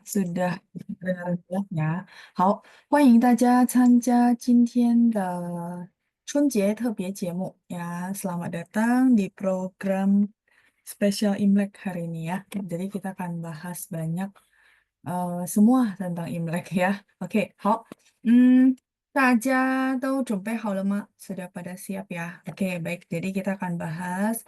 sudah dengar ya。好，欢迎大家参加今天的春节特别节目ya. Selamat datang di program spesial Imlek hari ini ya. Jadi kita akan bahas banyak semua tentang Imlek ya. Oke, 好，大家都准备好了吗？Sudah pada siap ya? Oke, baik. Jadi kita akan bahas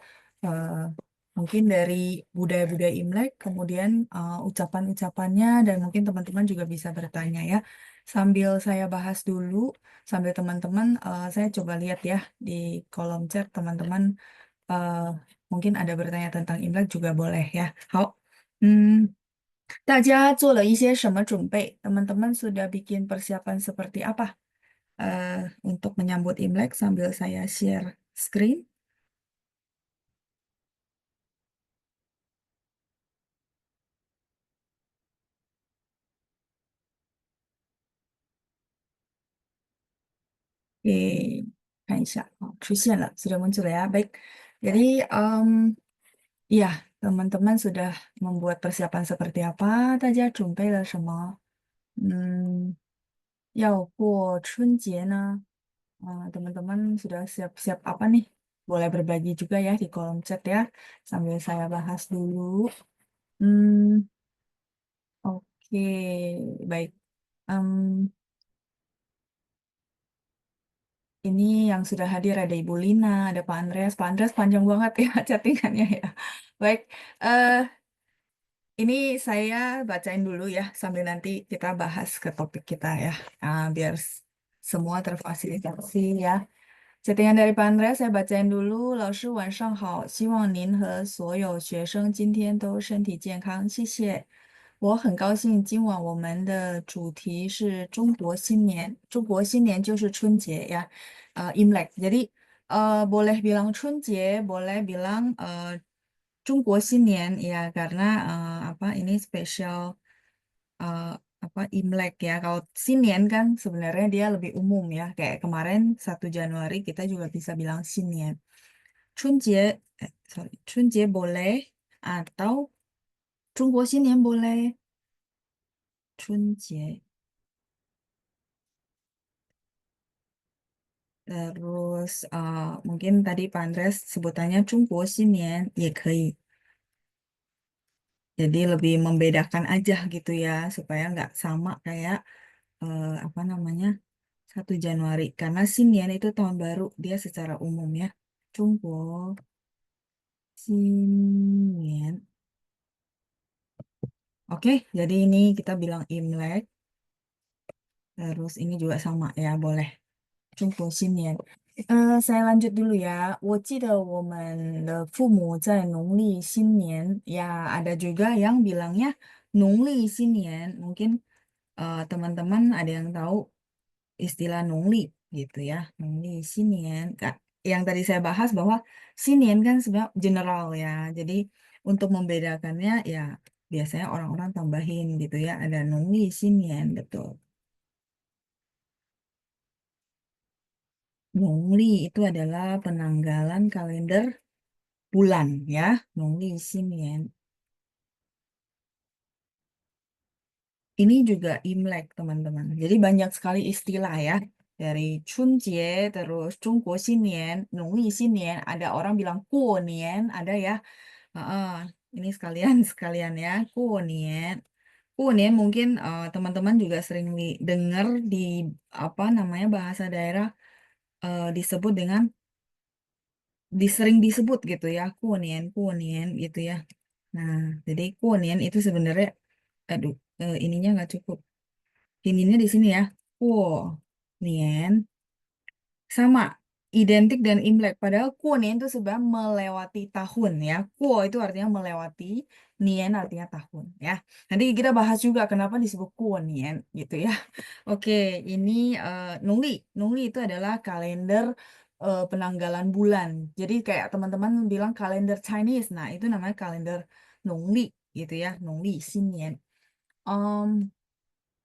mungkin dari budaya-budaya Imlek, kemudian ucapan-ucapannya, dan mungkin teman-teman juga bisa bertanya ya. Sambil saya bahas dulu, sambil teman-teman, saya coba lihat ya di kolom chat teman-teman eh, mungkin ada bertanya tentang Imlek juga boleh ya. 好，大家做了一些什么准备？Teman-teman sudah bikin persiapan seperti apa untuk menyambut Imlek sambil saya share screen? Oke, 看一下，出现了，sudah muncul ya. Baik, jadi iya, teman-teman sudah membuat persiapan seperti apa? 大家准备了什么？要过春节呢？teman-teman sudah siap-siap apa nih? Boleh berbagi juga ya di kolom chat ya, sambil saya bahas dulu. Hmm, oke, baik. Em, ini yang sudah hadir ada Ibu Lina, ada Pak Andreas. Pak Andreas panjang banget ya chattingannya ya. Baik, eh ini saya bacain dulu ya sambil nanti kita bahas ke topik kita ya, biar semua terfasilitasi ya. Chattingan dari Pak Andreas saya bacain dulu. 老师晚上好，希望您和所有学生今天都身体健康，谢谢。我很高兴今晚我们的主题是中国新年，中国新年就是春节呀，Imlek. Jadi boleh bilang 春节, boleh bilang 中国新年 ya karena apa ini spesial eh, apa Imlek ya. Kalau Sinian kan sebenarnya dia lebih umum ya. Kayak kemarin 1 Januari kita juga bisa bilang Sinian. 春节, sorry, 春节 boleh atau 中国新年 boleh. 春节. Terus mungkin tadi Pak Andres sebutannya 中国新年也可以. Jadi lebih membedakan aja gitu ya supaya nggak sama kayak apa namanya 1 Januari karena Sinian itu tahun baru dia secara umum ya. 中国新年. Oke, jadi ini kita bilang Imlek. Terus ini juga sama ya, boleh. 中国新年. Saya lanjut dulu ya. 我记得我们的父母在农历新年 ya ada juga yang bilangnya 农历新年. Mungkin teman-teman ada yang tahu istilah nungli gitu ya. Nungli sinian. Yang tadi saya bahas bahwa sinian kan sebenarnya general ya. Jadi untuk membedakannya ya biasanya orang-orang tambahin gitu ya. Ada nungli sinian betul. Nungli itu adalah penanggalan kalender bulan ya. Nungli sinian. Ini juga Imlek, teman-teman. Jadi banyak sekali istilah ya. Dari Chunjie, terus Chungguo Xinnian, Nongli Xinnian, ada orang bilang Guonian, ada ya. Heeh, ini sekalian sekalian ya, Guonian. Guonian mungkin teman-teman juga sering dengar di apa namanya bahasa daerah disebut dengan disering disebut gitu ya, Guonian, Guonian gitu ya. Nah, jadi Guonian itu sebenarnya aduh ininya nggak cukup. Ininya di sini ya. Kuo, nien, sama identik dan Imlek. Padahal kuo nien itu sebenarnya melewati tahun ya. Kuo itu artinya melewati, nien artinya tahun ya. Nanti kita bahas juga kenapa disebut kuo nien gitu ya. Oke, ini nungli. Nungli itu adalah kalender penanggalan bulan. Jadi kayak teman-teman bilang kalender Chinese. Nah, itu namanya kalender nungli gitu ya. Nungli, Xinnian.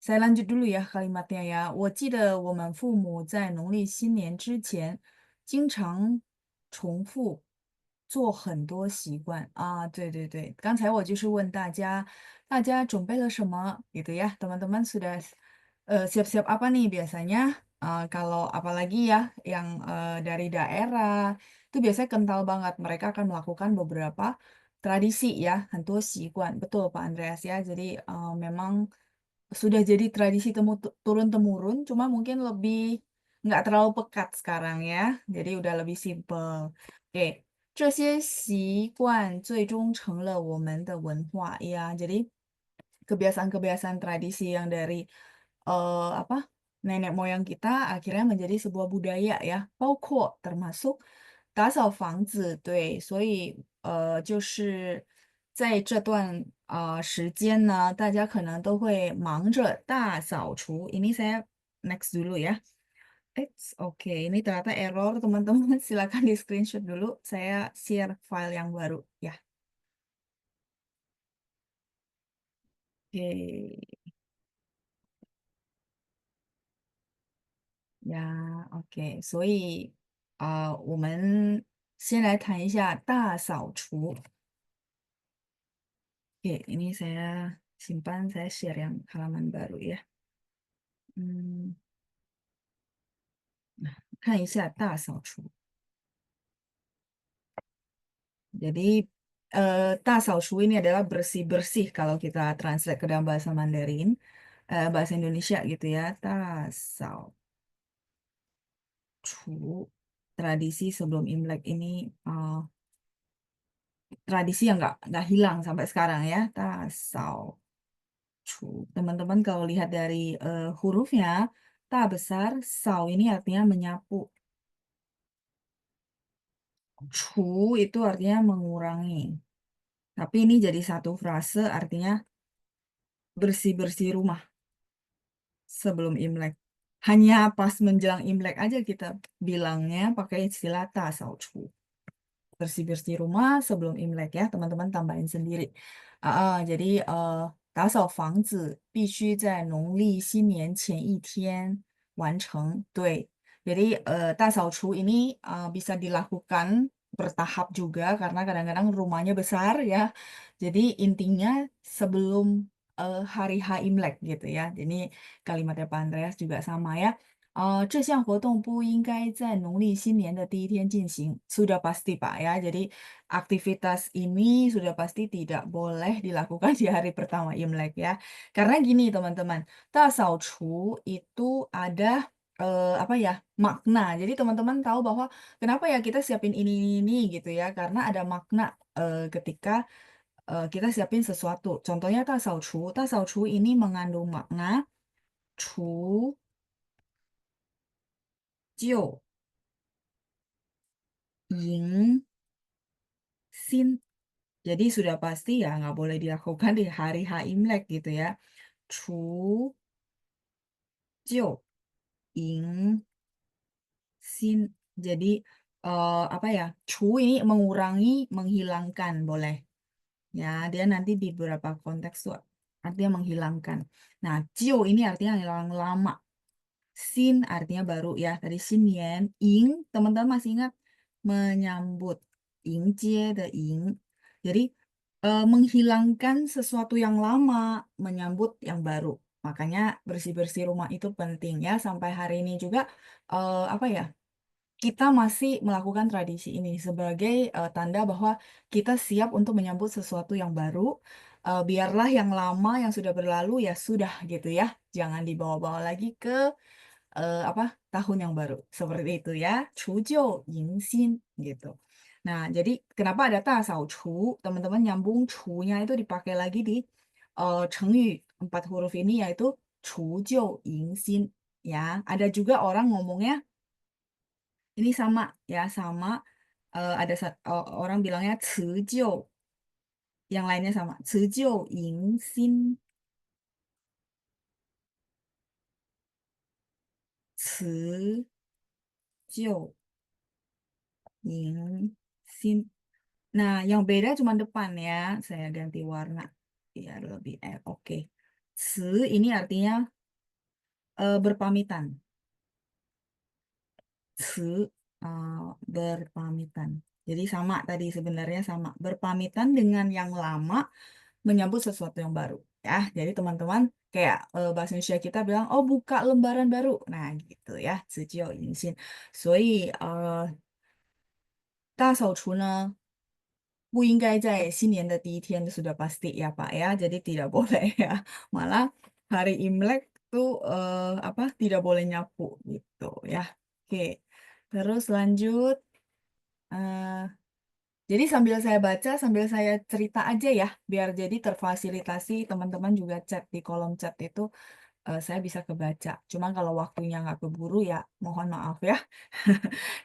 saya lanjut dulu ya kalimatnya ya. 我记得我们父母在农历新年之前经常重复做很多习惯啊，对对对，刚才我就是问大家，大家准备了什么gitu ya, teman-teman sudah siap-siap apa nih biasanya? Kalau apalagi ya yang dari daerah itu biasanya kental banget, mereka akan melakukan beberapa tradisi ya, 很多习惯, betul Pak Andreas ya. Jadi memang sudah jadi tradisi turun-temurun, cuma mungkin lebih nggak terlalu pekat sekarang ya, jadi udah lebih simpel. Oke, 这些习惯最终成了我们的文化 ya. Jadi kebiasaan-kebiasaan tradisi yang dari apa nenek moyang kita akhirnya menjadi sebuah budaya ya, 包括 termasuk 打扫房子，对，所以就是在这段时间呢，大家可能都会忙着大扫除。Ini saya next dulu ya. Oke, ini ternyata error teman-teman. Silakan di screenshot dulu. Saya share file yang baru ya. Oke,呀，OK，所以我们先来谈一下大扫除。Oke, ini saya simpan, saya share yang halaman baru ya. Hmm, 看一下大扫除。Jadi大扫除 ini adalah bersih-bersih kalau kita translate ke dalam bahasa Mandarin, bahasa Indonesia gitu ya. 大扫除 tradisi sebelum Imlek ini tradisi yang nggak hilang sampai sekarang ya. 大扫除 teman-teman kalau lihat dari hurufnya, ta besar, sau ini artinya menyapu. Chu itu artinya mengurangi. Tapi ini jadi satu frase artinya bersih-bersih rumah sebelum Imlek. Hanya pas menjelang Imlek aja kita bilangnya pakai istilah ta sau chu. Bersih-bersih rumah sebelum Imlek ya, teman-teman tambahin sendiri. Jadi 打扫房子必须在农历新年前一天完成. 对. Jadi 大扫除 ini bisa dilakukan bertahap juga karena kadang-kadang rumahnya besar ya. Jadi intinya sebelum hari H Imlek gitu ya. Jadi kalimatnya Pak Andreas juga sama ya. 这项活动不应该在农历新年的第一天进行. Sudah pasti Pak ya. Jadi aktivitas ini sudah pasti tidak boleh dilakukan di hari pertama Imlek ya. Karena gini teman-teman, 大扫除 itu ada apa ya, makna. Jadi teman-teman tahu bahwa kenapa ya kita siapin ini gitu ya. Karena ada makna ketika kita siapin sesuatu. Contohnya 大扫除, 大扫除 ini mengandung makna 除旧迎新. Jadi sudah pasti ya nggak boleh dilakukan di hari H Imlek gitu ya. 除旧迎 sin. Jadi apa ya? 除 ini mengurangi, menghilangkan boleh. Ya, dia nanti di beberapa konteks tuh artinya menghilangkan. Nah, jiu ini artinya yang lama. Sin artinya baru ya. Tadi xin yan. Ing, teman-teman masih ingat menyambut. Ing jie de ing. Jadi menghilangkan sesuatu yang lama, menyambut yang baru. Makanya bersih-bersih rumah itu penting ya. Sampai hari ini juga apa ya? Kita masih melakukan tradisi ini sebagai tanda bahwa kita siap untuk menyambut sesuatu yang baru. Biarlah yang lama yang sudah berlalu ya sudah gitu ya. Jangan dibawa-bawa lagi ke apa tahun yang baru seperti itu ya. 除旧迎新 gitu. Nah, jadi kenapa ada 大扫除? Teman-teman nyambung 除-nya itu dipakai lagi di Chengyu 4 huruf ini yaitu 除旧迎新 ya. Ada juga orang ngomongnya ini sama ya, sama ada orang bilangnya 辞旧, yang lainnya sama. 辞旧迎新, 辞旧迎新. Nah, yang beda cuma depan ya. Saya ganti warna biar lebih oke. Se ini artinya berpamitan. Se berpamitan. Jadi sama tadi sebenarnya sama, berpamitan dengan yang lama, menyambut sesuatu yang baru, ya. Jadi teman-teman kayak, bahasa Indonesia kita bilang, "Oh, buka lembaran baru." Nah, gitu ya, 辞旧迎新。所以，大扫除呢不应该在新年的第一天 sudah pasti ya, Pak, ya. Jadi tidak boleh ya. Malah hari Imlek tuh, apa, tidak boleh nyapu gitu ya. Oke, terus lanjut, eee, jadi sambil saya baca, sambil saya cerita aja ya, biar jadi terfasilitasi teman-teman juga chat di kolom chat itu, saya bisa kebaca. Cuma kalau waktunya nggak keburu ya mohon maaf ya.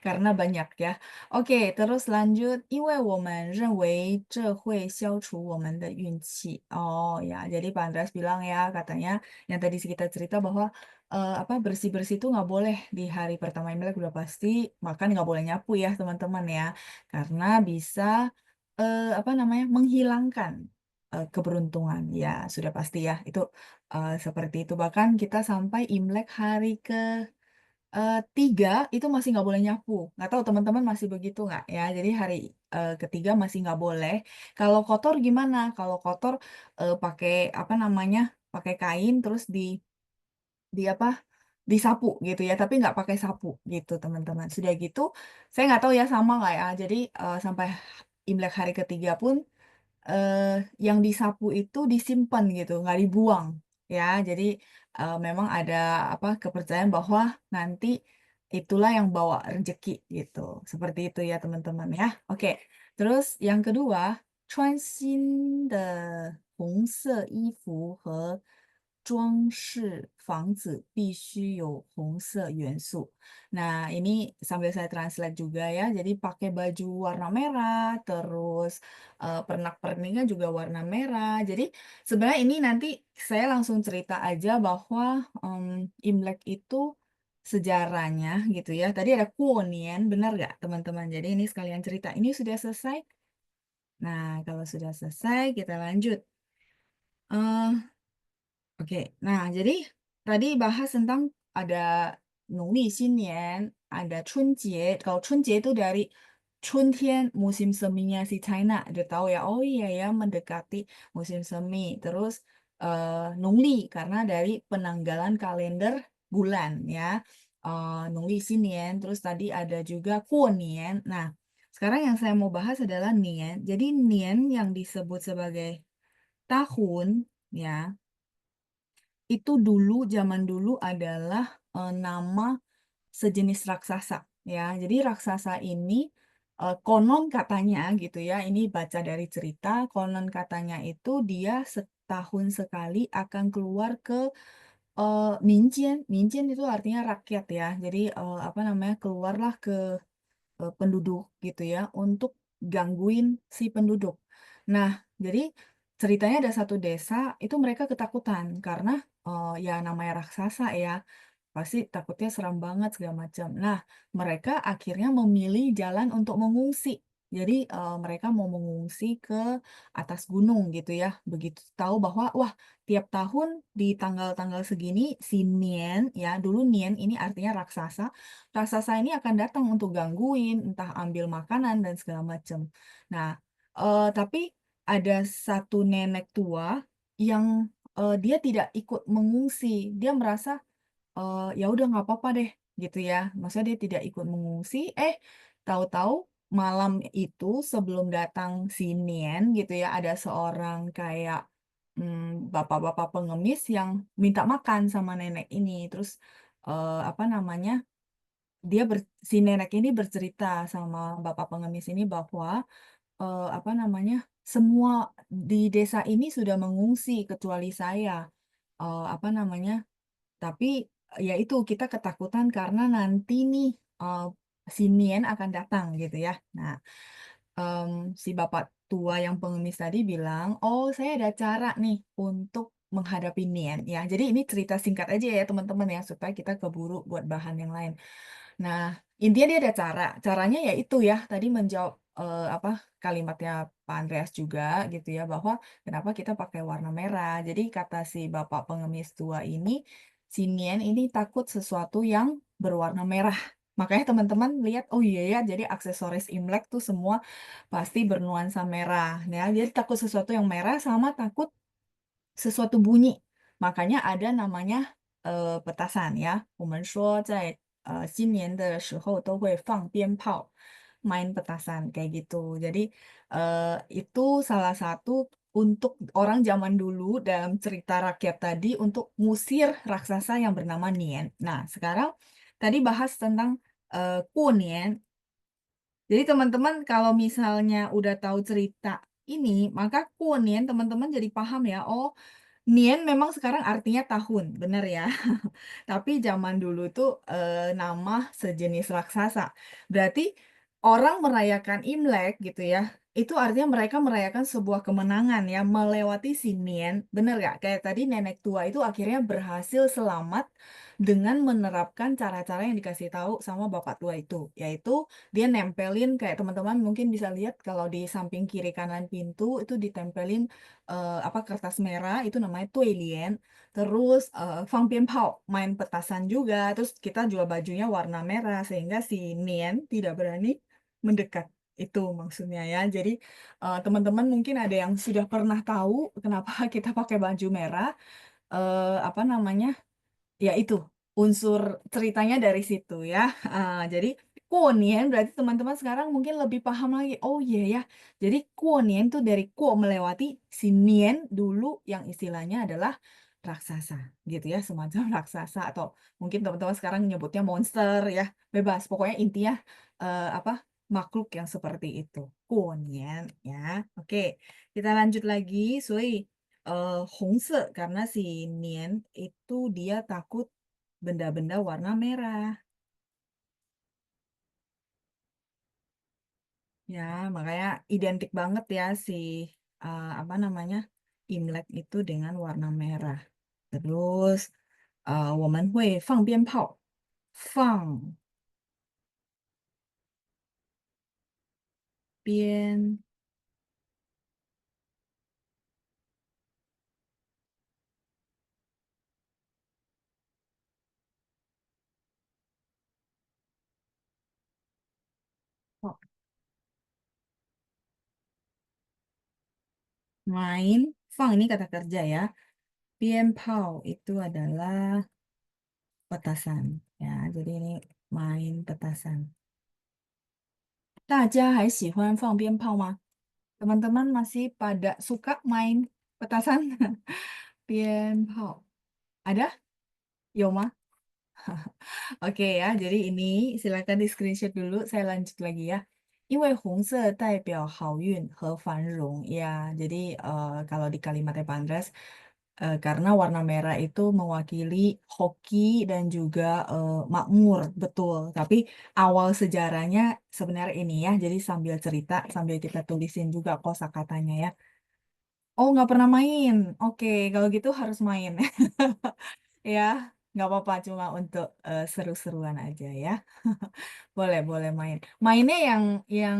Karena banyak ya. Oke, terus lanjut, 因为我们认为这会消除我们的运气. Oh ya, jadi Pak Andreas bilang ya, katanya yang tadi kita cerita bahwa, apa, bersih-bersih itu nggak boleh di hari pertama Imlek udah pasti, bahkan nggak boleh nyapu ya teman-teman ya. Karena bisa, apa namanya, menghilangkan, keberuntungan. Ya, sudah pasti ya, itu, seperti itu. Bahkan kita sampai Imlek hari ke 3 itu masih nggak boleh nyapu, nggak tahu teman-teman masih begitu nggak ya? Jadi hari, ke-3 masih nggak boleh. Kalau kotor gimana? Kalau kotor, pakai apa namanya, pakai kain terus di apa, disapu gitu ya, tapi nggak pakai sapu gitu teman-teman. Sudah gitu, saya nggak tahu ya sama nggak ya, jadi, sampai Imlek hari ke-3 pun yang disapu itu disimpan gitu, nggak dibuang, ya. Jadi, memang ada, apa, kepercayaan bahwa nanti itulah yang bawa rezeki gitu. Seperti itu ya teman-teman ya. Oke, terus yang kedua, 穿新的红色衣服和装饰房子必须有红色元素. Nah, ini sambil saya translate juga ya. Jadi pakai baju warna merah, terus pernak-perniknya juga warna merah. Jadi sebenarnya ini nanti saya langsung cerita aja bahwa, Imlek itu sejarahnya gitu ya. Tadi ada Kuonian, benar nggak teman-teman? Jadi ini sekalian cerita. Ini sudah selesai? Nah, kalau sudah selesai kita lanjut. Eee Oke, nah jadi tadi bahas tentang ada农历新年, ada Chunjie. Kalau Chunjie itu dari Chuntian, musim seminya si China. Udah tahu ya, oh iya ya mendekati musim semi. Terus Nongli karena dari penanggalan kalender bulan ya. Nongli Xinian, terus tadi ada juga Kuonian. Nah, sekarang yang saya mau bahas adalah Nian. Jadi Nian yang disebut sebagai tahun ya itu dulu, zaman dulu adalah, nama sejenis raksasa, ya. Jadi raksasa ini, konon katanya gitu ya, ini baca dari cerita, konon katanya itu dia setahun sekali akan keluar ke, minjian. Minjian itu artinya rakyat ya. Jadi, apa namanya, keluarlah ke penduduk gitu ya, untuk gangguin si penduduk. Nah, jadi ceritanya ada satu desa, itu mereka ketakutan karena, ya namanya raksasa ya, pasti takutnya seram banget segala macam. Nah, mereka akhirnya memilih jalan untuk mengungsi. Jadi, mereka mau mengungsi ke atas gunung gitu ya. Begitu tahu bahwa, wah tiap tahun di tanggal-tanggal segini si Nian ya, dulu Nian ini artinya raksasa, raksasa ini akan datang untuk gangguin, entah ambil makanan dan segala macam. Nah, tapi ada satu nenek tua yang, dia tidak ikut mengungsi. Dia merasa ya udah nggak apa-apa deh, gitu ya. Maksudnya dia tidak ikut mengungsi, tahu-tahu malam itu sebelum datang si Nien gitu ya, ada seorang kayak, bapak-bapak pengemis yang minta makan sama nenek ini. Terus, apa namanya, si nenek ini bercerita sama bapak pengemis ini bahwa, apa namanya, "Semua di desa ini sudah mengungsi kecuali saya." Apa namanya, tapi, ya itu kita ketakutan karena nanti nih, si Nien akan datang gitu ya. Nah, si bapak tua yang pengemis tadi bilang, "Oh saya ada cara nih untuk menghadapi Nien," ya. Jadi ini cerita singkat aja ya teman-teman ya, supaya kita keburu buat bahan yang lain. Nah, intinya dia ada cara, caranya ya itu ya, tadi menjawab, apa, kalimatnya Pak Andreas juga gitu ya, bahwa kenapa kita pakai warna merah. Jadi kata si bapak pengemis tua ini, si Nien ini takut sesuatu yang berwarna merah Makanya teman-teman lihat, oh iya ya, jadi aksesoris Imlek tuh semua pasti bernuansa merah, ya. Jadi takut sesuatu yang merah sama takut sesuatu bunyi. Makanya ada namanya, petasan ya. 我们说在新年的时候都会放鞭炮, main petasan kayak gitu. Jadi, itu salah satu untuk orang zaman dulu dalam cerita rakyat tadi untuk ngusir raksasa yang bernama Nian. Nah, sekarang tadi bahas tentang, 过年. Jadi teman-teman kalau misalnya udah tahu cerita ini, maka 过年 teman-teman jadi paham ya, oh, Nian memang sekarang artinya tahun, bener ya. Tapi zaman dulu tuh, nama sejenis raksasa. Berarti orang merayakan Imlek gitu ya, itu artinya mereka merayakan sebuah kemenangan ya, melewati si Nian, bener nggak? Kayak tadi nenek tua itu akhirnya berhasil selamat dengan menerapkan cara-cara yang dikasih tahu sama bapak tua itu, yaitu dia nempelin kayak teman-teman mungkin bisa lihat kalau di samping kiri kanan pintu itu ditempelin, apa, kertas merah itu namanya tuilian. Terus, Fangbienpao, main petasan juga, terus kita juga bajunya warna merah sehingga si Nian tidak berani mendekat, itu maksudnya ya. Jadi, teman-teman mungkin ada yang sudah pernah tahu kenapa kita pakai baju merah, apa namanya, ya itu, unsur ceritanya dari situ ya, jadi Kuonian berarti teman-teman sekarang mungkin lebih paham lagi, oh iya ya, jadi Kuonian tuh dari Kuo melewati, si Nian dulu yang istilahnya adalah raksasa gitu ya, semacam raksasa atau mungkin teman-teman sekarang nyebutnya monster ya, bebas pokoknya intinya, apa, makhluk yang seperti itu, Kuonian ya. Oke, kita lanjut lagi, 红色 karena si Nian itu dia takut benda-benda warna merah. Ya, makanya identik banget ya si, apa namanya, Imlek itu dengan warna merah. Terus, 我们会放鞭炮，放鞭 oh, main, 放 ini kata kerja ya. 鞭炮 itu adalah petasan ya. Jadi ini main petasan. 大家还喜欢放鞭炮吗？ Teman-teman masih pada suka main petasan? Pienpao. Ada? Yoma? Oke ya, jadi ini silakan di-screenshot dulu, saya lanjut lagi ya. 因为红色代表好运和繁荣 ya. Jadi kalau di kalimatnya Pandras, karena warna merah itu mewakili hoki dan juga makmur, betul. Tapi awal sejarahnya sebenarnya ini ya. Jadi sambil cerita, sambil kita tulisin juga kosakatanya ya. Oh, nggak pernah main. Oke, kalau gitu harus main. Ya, nggak apa-apa, cuma untuk, seru-seruan aja ya. Boleh boleh main. Mainnya yang,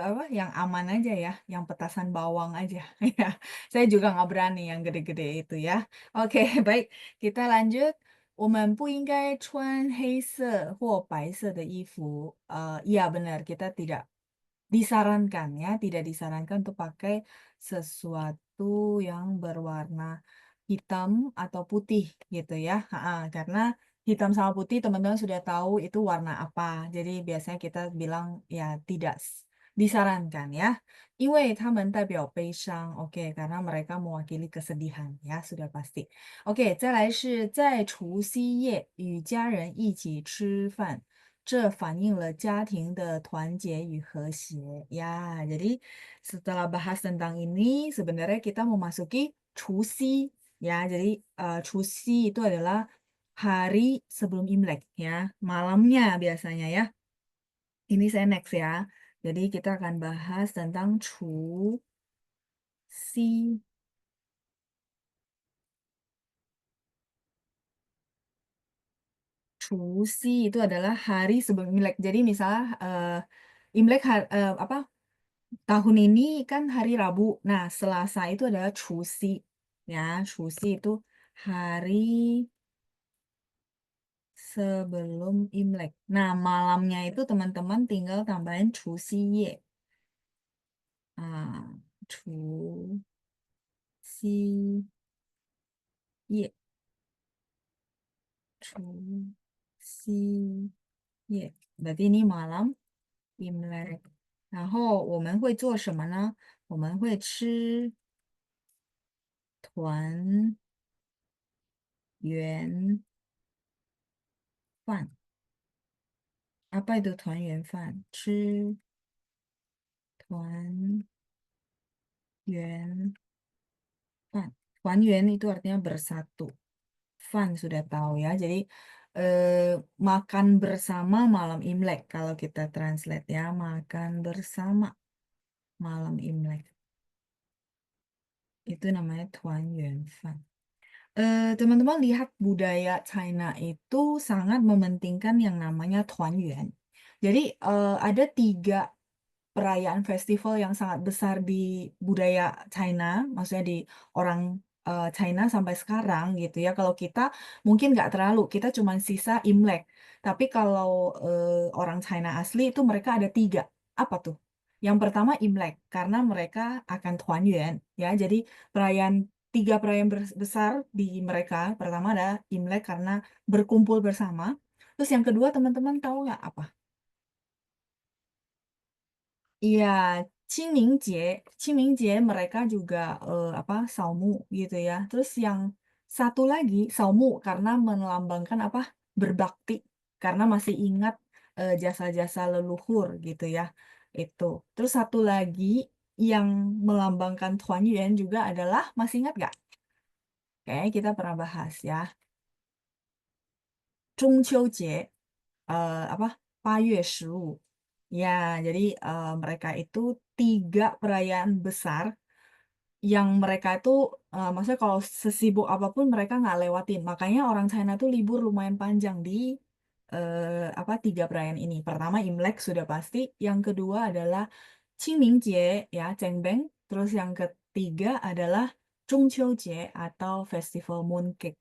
apa, yang aman aja ya, yang petasan bawang aja, ya. Saya juga nggak berani yang gede-gede itu ya. Oke, baik, kita lanjut. 我们不应该穿黑色或白色的衣服. Iya benar, kita tidak disarankan ya, tidak disarankan untuk pakai sesuatu yang berwarna hitam atau putih gitu ya. Karena hitam sama putih teman-teman sudah tahu itu warna apa. Jadi biasanya kita bilang ya tidak disarankan ya. 因为它们代表悲伤, oke, karena mereka mewakili kesedihan ya, sudah pasti. Oke, 再来是在除夕夜与家人一起吃饭. 这反映了家庭的团结与和谐. Ya, jadi setelah bahas tentang ini, sebenarnya kita memasuki Chusi. Ya, jadi Chusi itu adalah hari sebelum Imlek ya, malamnya biasanya ya. Ini saya next ya. Jadi kita akan bahas tentang Chusi. Chusi itu adalah hari sebelum Imlek. Jadi misalnya Imlek apa, tahun ini kan hari Rabu. Nah, Selasa itu adalah Chusi. Ya, Chusi itu hari sebelum Imlek. Nah, malamnya itu teman-teman tinggal tambahin 除夕夜. Ah, 除夕夜, 除夕夜. Berarti ini malam Imlek. 然后我们会做什么呢？我们会吃团圆饭。Apa itu 团圆饭？吃团圆饭. 团圆 itu artinya bersatu. Fun sudah tahu ya. Jadi makan bersama malam Imlek kalau kita translate ya, makan bersama malam Imlek. Itu namanya 团圆饭. Teman-teman lihat budaya China itu sangat mementingkan yang namanya 团圆. Jadi ada 3 perayaan festival yang sangat besar di budaya China, maksudnya di orang China sampai sekarang gitu ya. Kalau kita mungkin nggak terlalu, kita cuma sisa Imlek. Tapi kalau orang China asli itu mereka ada 3. Apa tuh? Yang pertama Imlek, karena mereka akan Tuanyuan ya. Jadi perayaan 3 perayaan besar di mereka. Pertama ada Imlek karena berkumpul bersama. Terus yang kedua teman-teman tahu nggak apa? Iya, Qingming Jie, Qingming Jie mereka juga apa Saumu gitu ya. Terus yang satu lagi Saumu karena melambangkan apa? Berbakti karena masih ingat jasa-jasa leluhur gitu ya. Itu. Terus satu lagi yang melambangkan Tuanyuan juga adalah masih ingat gak? Kayaknya kita pernah bahas ya. 中秋节, apa 8月15. Ya, jadi mereka itu 3 perayaan besar yang mereka itu maksudnya kalau sesibuk apapun mereka nggak lewatin. Makanya orang China tuh libur lumayan panjang di apa 3 perayaan ini. Pertama Imlek sudah pasti, yang kedua adalah Qingming Jie ya, Cengbeng. Terus yang ketiga adalah 中秋节 atau Festival Mooncake.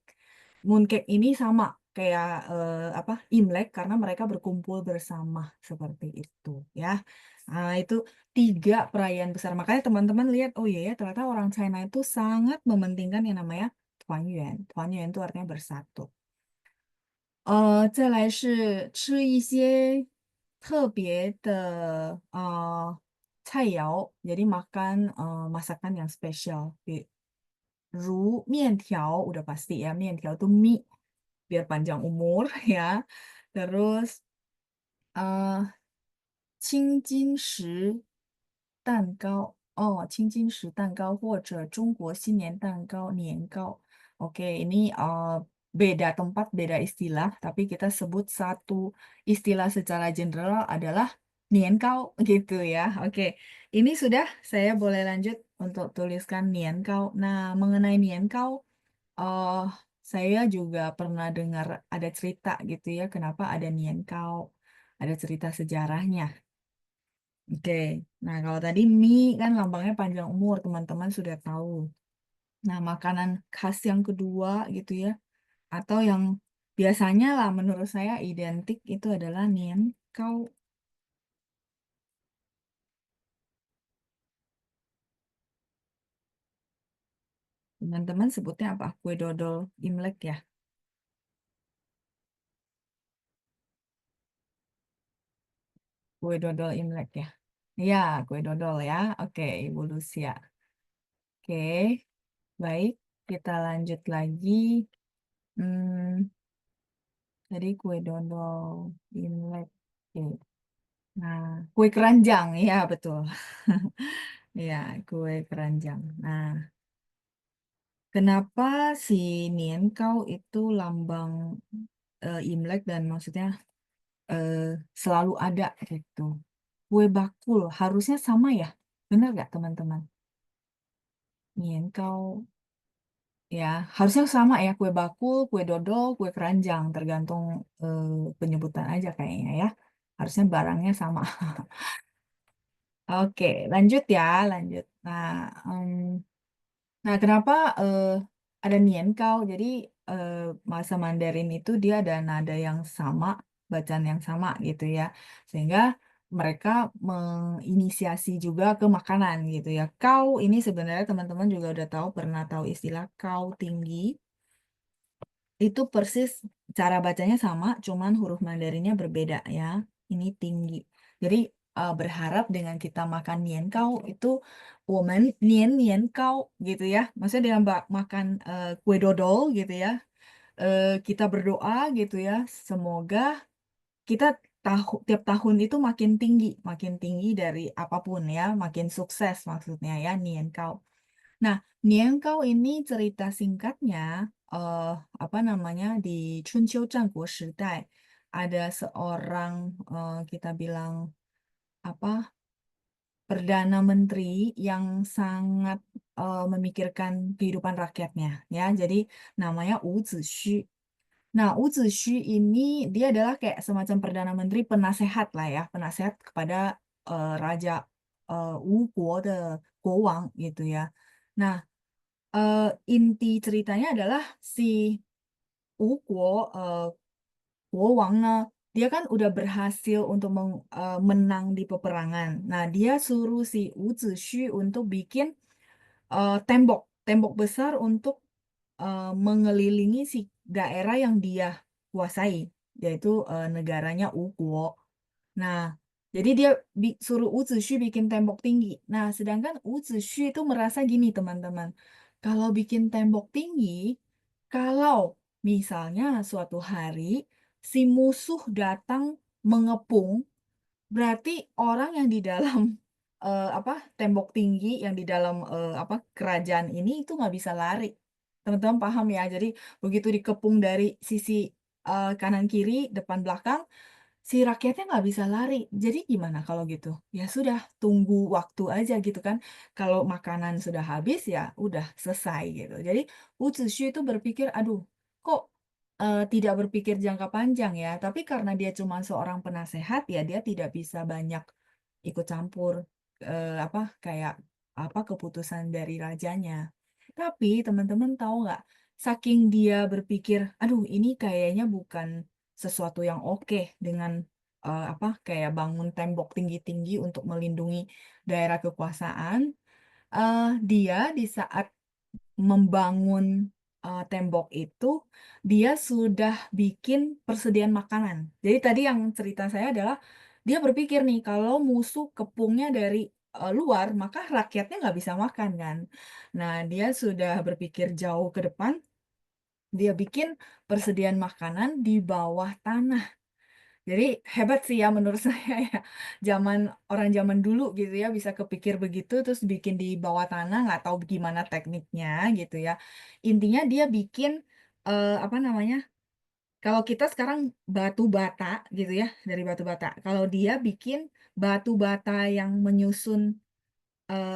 Mooncake ini sama kayak apa Imlek karena mereka berkumpul bersama seperti itu ya. Nah, itu 3 perayaan besar. Makanya teman-teman lihat, oh iya ya, ternyata orang China itu sangat mementingkan yang namanya Tuanyuan. Tuanyuan itu artinya bersatu. 再来是吃一些特别的菜肴, jadi makan masakan yang spesial. 如面条 udah pasti ya, 面条 itu mie biar panjang umur ya. Terus eh 青金石蛋糕或者中国新年蛋糕, Oke, ini beda tempat, beda istilah, tapi kita sebut satu istilah secara general adalah niankau gitu ya. Oke, ini sudah saya boleh lanjut untuk tuliskan niankau. Nah, mengenai niankau, eh saya juga pernah dengar ada cerita gitu ya, kenapa ada niankau, ada cerita sejarahnya. Oke, nah kalau tadi mie kan lambangnya panjang umur, teman-teman sudah tahu. Nah, makanan khas yang kedua gitu ya, atau yang biasanya lah menurut saya identik itu adalah nian kau. Teman-teman sebutnya apa? Kue dodol Imlek ya? Kue dodol Imlek ya? Iya, kue dodol ya. Oke, Ibu Lucia. Oke, baik. Kita lanjut lagi. Hmm, Tadi kue dodol Imlek. Oke. Nah, kue keranjang, ya betul. Ya, kue keranjang. Nah, kenapa si Nian itu lambang Imlek dan maksudnya eh, selalu ada gitu. Kue bakul harusnya sama ya, benar nggak teman-teman? Nian ya harusnya sama ya, kue bakul, kue dodol, kue keranjang, tergantung eh, penyebutan aja kayaknya ya. Harusnya barangnya sama. Oke, lanjut ya, lanjut. Nah, kenapa ada nian kau? Jadi bahasa Mandarin itu dia ada nada yang sama, bacaan yang sama gitu ya. Sehingga mereka menginisiasi juga ke makanan gitu ya. Kau ini sebenarnya teman-teman juga udah tahu, pernah tahu istilah kau tinggi. Itu persis cara bacanya sama, cuman huruf Mandarinnya berbeda ya. Ini tinggi. Jadi berharap dengan kita makan nian kau itu woman nian nian kau gitu ya. Maksudnya dengan makan kue dodol gitu ya. Kita berdoa gitu ya. Semoga kita tiap tahun itu makin tinggi dari apapun ya, makin sukses maksudnya ya nian kau. Nah, Niangkau ini cerita singkatnya, eh apa namanya, di Chunqiu Zhanguo Shidai ada seorang kita bilang apa perdana menteri yang sangat memikirkan kehidupan rakyatnya, ya. Jadi namanya Wu Zixu. Nah, Wu Zixu ini dia adalah kayak semacam perdana menteri penasehat lah ya, penasehat kepada Raja Wu Guo de Guo Wang gitu ya. Nah, inti ceritanya adalah si Guo, Guo Wang dia kan udah berhasil untuk menang di peperangan. Nah, dia suruh si Wu Zixu untuk bikin tembok besar untuk mengelilingi si daerah yang dia kuasai, yaitu negaranya Guo. Nah, jadi dia suruh Wu Zixu bikin tembok tinggi. Nah, sedangkan Wu Zixu itu merasa gini, teman-teman. Kalau bikin tembok tinggi, kalau misalnya suatu hari si musuh datang mengepung, berarti orang yang di dalam apa tembok tinggi yang di dalam apa kerajaan ini itu nggak bisa lari. Teman-teman paham ya? Jadi begitu dikepung dari sisi kanan kiri, depan belakang, si rakyatnya nggak bisa lari. Jadi gimana kalau gitu? Ya sudah, tunggu waktu aja gitu kan. Kalau makanan sudah habis ya udah selesai gitu. Jadi Wu Zixu itu berpikir, aduh, kok tidak berpikir jangka panjang ya. Tapi karena dia cuma seorang penasehat ya dia tidak bisa banyak ikut campur apa kayak apa keputusan dari rajanya. Tapi teman-teman tahu nggak, saking dia berpikir, aduh ini kayaknya bukan sesuatu yang oke dengan apa kayak bangun tembok tinggi-tinggi untuk melindungi daerah kekuasaan. Dia di saat membangun tembok itu, dia sudah bikin persediaan makanan. Jadi tadi yang cerita saya adalah dia berpikir nih kalau musuh kepungnya dari luar, maka rakyatnya nggak bisa makan kan. Nah, dia sudah berpikir jauh ke depan. Dia bikin persediaan makanan di bawah tanah. Jadi hebat sih ya menurut saya ya. Orang zaman dulu gitu ya bisa kepikir begitu terus bikin di bawah tanah nggak tahu gimana tekniknya gitu ya. Intinya dia bikin apa namanya? Kalau kita sekarang batu bata gitu ya dari batu bata. Kalau dia bikin batu bata yang menyusun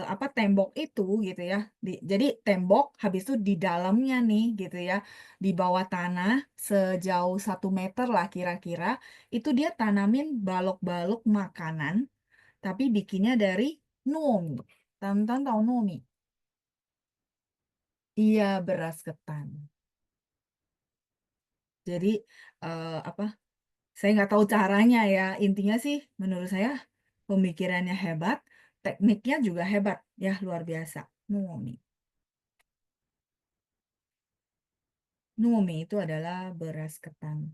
apa tembok itu gitu ya. Jadi tembok habis itu di dalamnya nih gitu ya, di bawah tanah sejauh 1 meter lah kira-kira, itu dia tanamin balok-balok makanan, tapi bikinnya dari nomi. Teman-teman tahu nomi? Iya, beras ketan. Jadi apa? Saya nggak tahu caranya ya. Intinya sih menurut saya pemikirannya hebat, tekniknya juga hebat ya luar biasa. Nomi. Numi itu adalah beras ketan.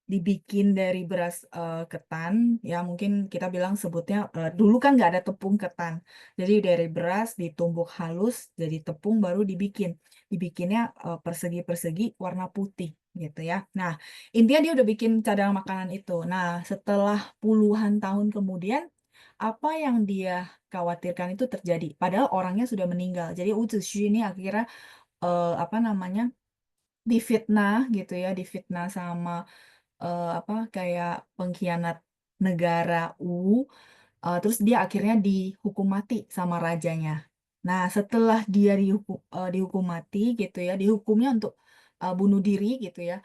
Dibikin dari beras ketan, ya mungkin kita bilang sebutnya, dulu kan nggak ada tepung ketan. Jadi dari beras ditumbuk halus, jadi tepung baru dibikin. Dibikinnya persegi-persegi warna putih gitu ya. Nah, intinya dia udah bikin cadangan makanan itu. Nah, setelah puluhan tahun kemudian, apa yang dia khawatirkan itu terjadi. Padahal orangnya sudah meninggal. Jadi Wu Zixu ini akhirnya apa namanya difitnah gitu ya, difitnah sama apa kayak pengkhianat negara terus dia akhirnya dihukum mati sama rajanya. Nah, setelah dia dihukum mati gitu ya, dihukumnya untuk bunuh diri gitu ya.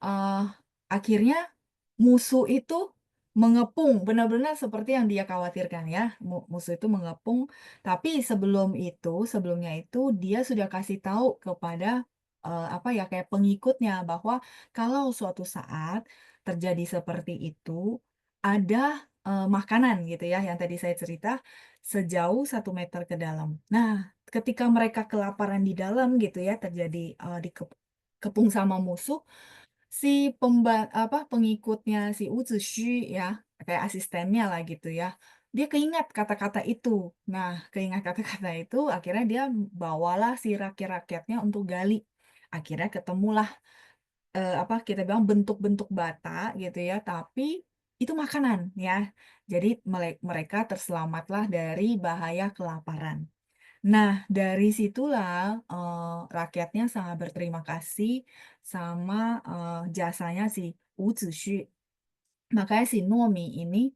eh, Akhirnya musuh itu mengepung, benar-benar seperti yang dia khawatirkan ya. Musuh itu mengepung, tapi sebelumnya itu dia sudah kasih tahu kepada apa ya, kayak pengikutnya bahwa kalau suatu saat terjadi seperti itu, ada, makanan gitu ya, yang tadi saya cerita, sejauh 1 meter ke dalam. Nah, ketika mereka kelaparan di dalam gitu ya, terjadi, dikepung sama musuh, si pengikutnya si Wu Zixu ya, kayak asistennya lah gitu ya, dia keingat kata-kata itu. Nah, keingat kata-kata itu akhirnya dia bawalah si rakyat-rakyatnya untuk gali. Akhirnya ketemulah, kita bilang bentuk-bentuk bata gitu ya, tapi itu makanan ya. Jadi mereka terselamatlah dari bahaya kelaparan. Nah, dari situlah, rakyatnya sangat berterima kasih sama, jasanya si Wu Zixu. Makanya si Nuomi ini,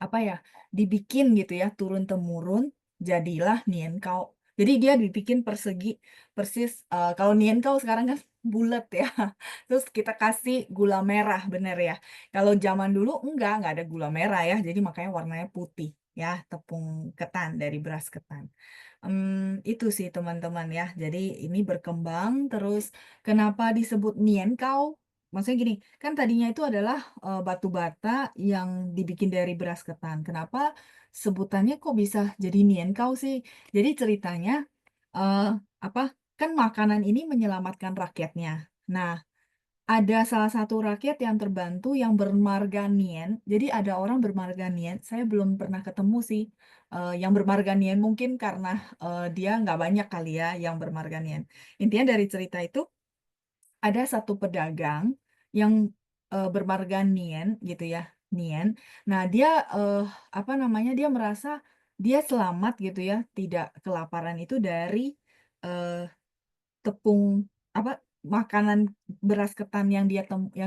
apa ya, dibikin gitu ya, turun-temurun, jadilah niankau. Jadi dia dibikin persegi, persis, kalau niankau sekarang kan bulat ya, terus kita kasih gula merah, bener ya. Kalau zaman dulu nggak ada gula merah ya, jadi makanya warnanya putih ya, tepung ketan, dari beras ketan. Itu sih teman-teman ya. Jadi ini berkembang terus kenapa disebut niankau? Maksudnya gini, kan tadinya itu adalah, batu bata yang dibikin dari beras ketan. Kenapa sebutannya kok bisa jadi niankau sih? Jadi ceritanya, eee, apa, kan makanan ini menyelamatkan rakyatnya. Nah, ada salah satu rakyat yang terbantu yang bermarga Nian. Jadi ada orang bermarga Nian, saya belum pernah ketemu sih, yang bermarga Nian, mungkin karena, dia nggak banyak kali ya yang bermarga Nian. Intinya dari cerita itu, ada satu pedagang yang, bermarga Nian gitu ya, Nian. Nah dia, apa namanya, dia merasa dia selamat gitu ya, tidak kelaparan itu dari, eee tepung, apa, makanan beras ketan yang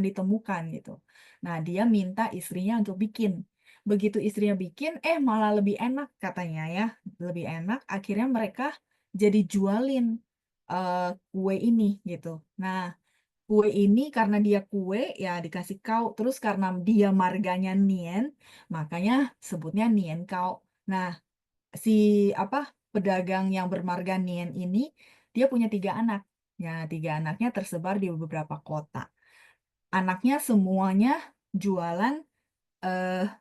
ditemukan gitu. Nah, dia minta istrinya untuk bikin. Begitu istrinya bikin, malah lebih enak katanya ya, lebih enak, akhirnya mereka jadi jualin, kue ini gitu. Nah, kue ini karena dia kue, ya dikasih kau, terus karena dia marganya Nian, makanya sebutnya Nian Kau. Nah, si, apa, pedagang yang bermarga Nian ini, dia punya 3 anak. Ya, 3 anaknya tersebar di beberapa kota. Anaknya semuanya jualan,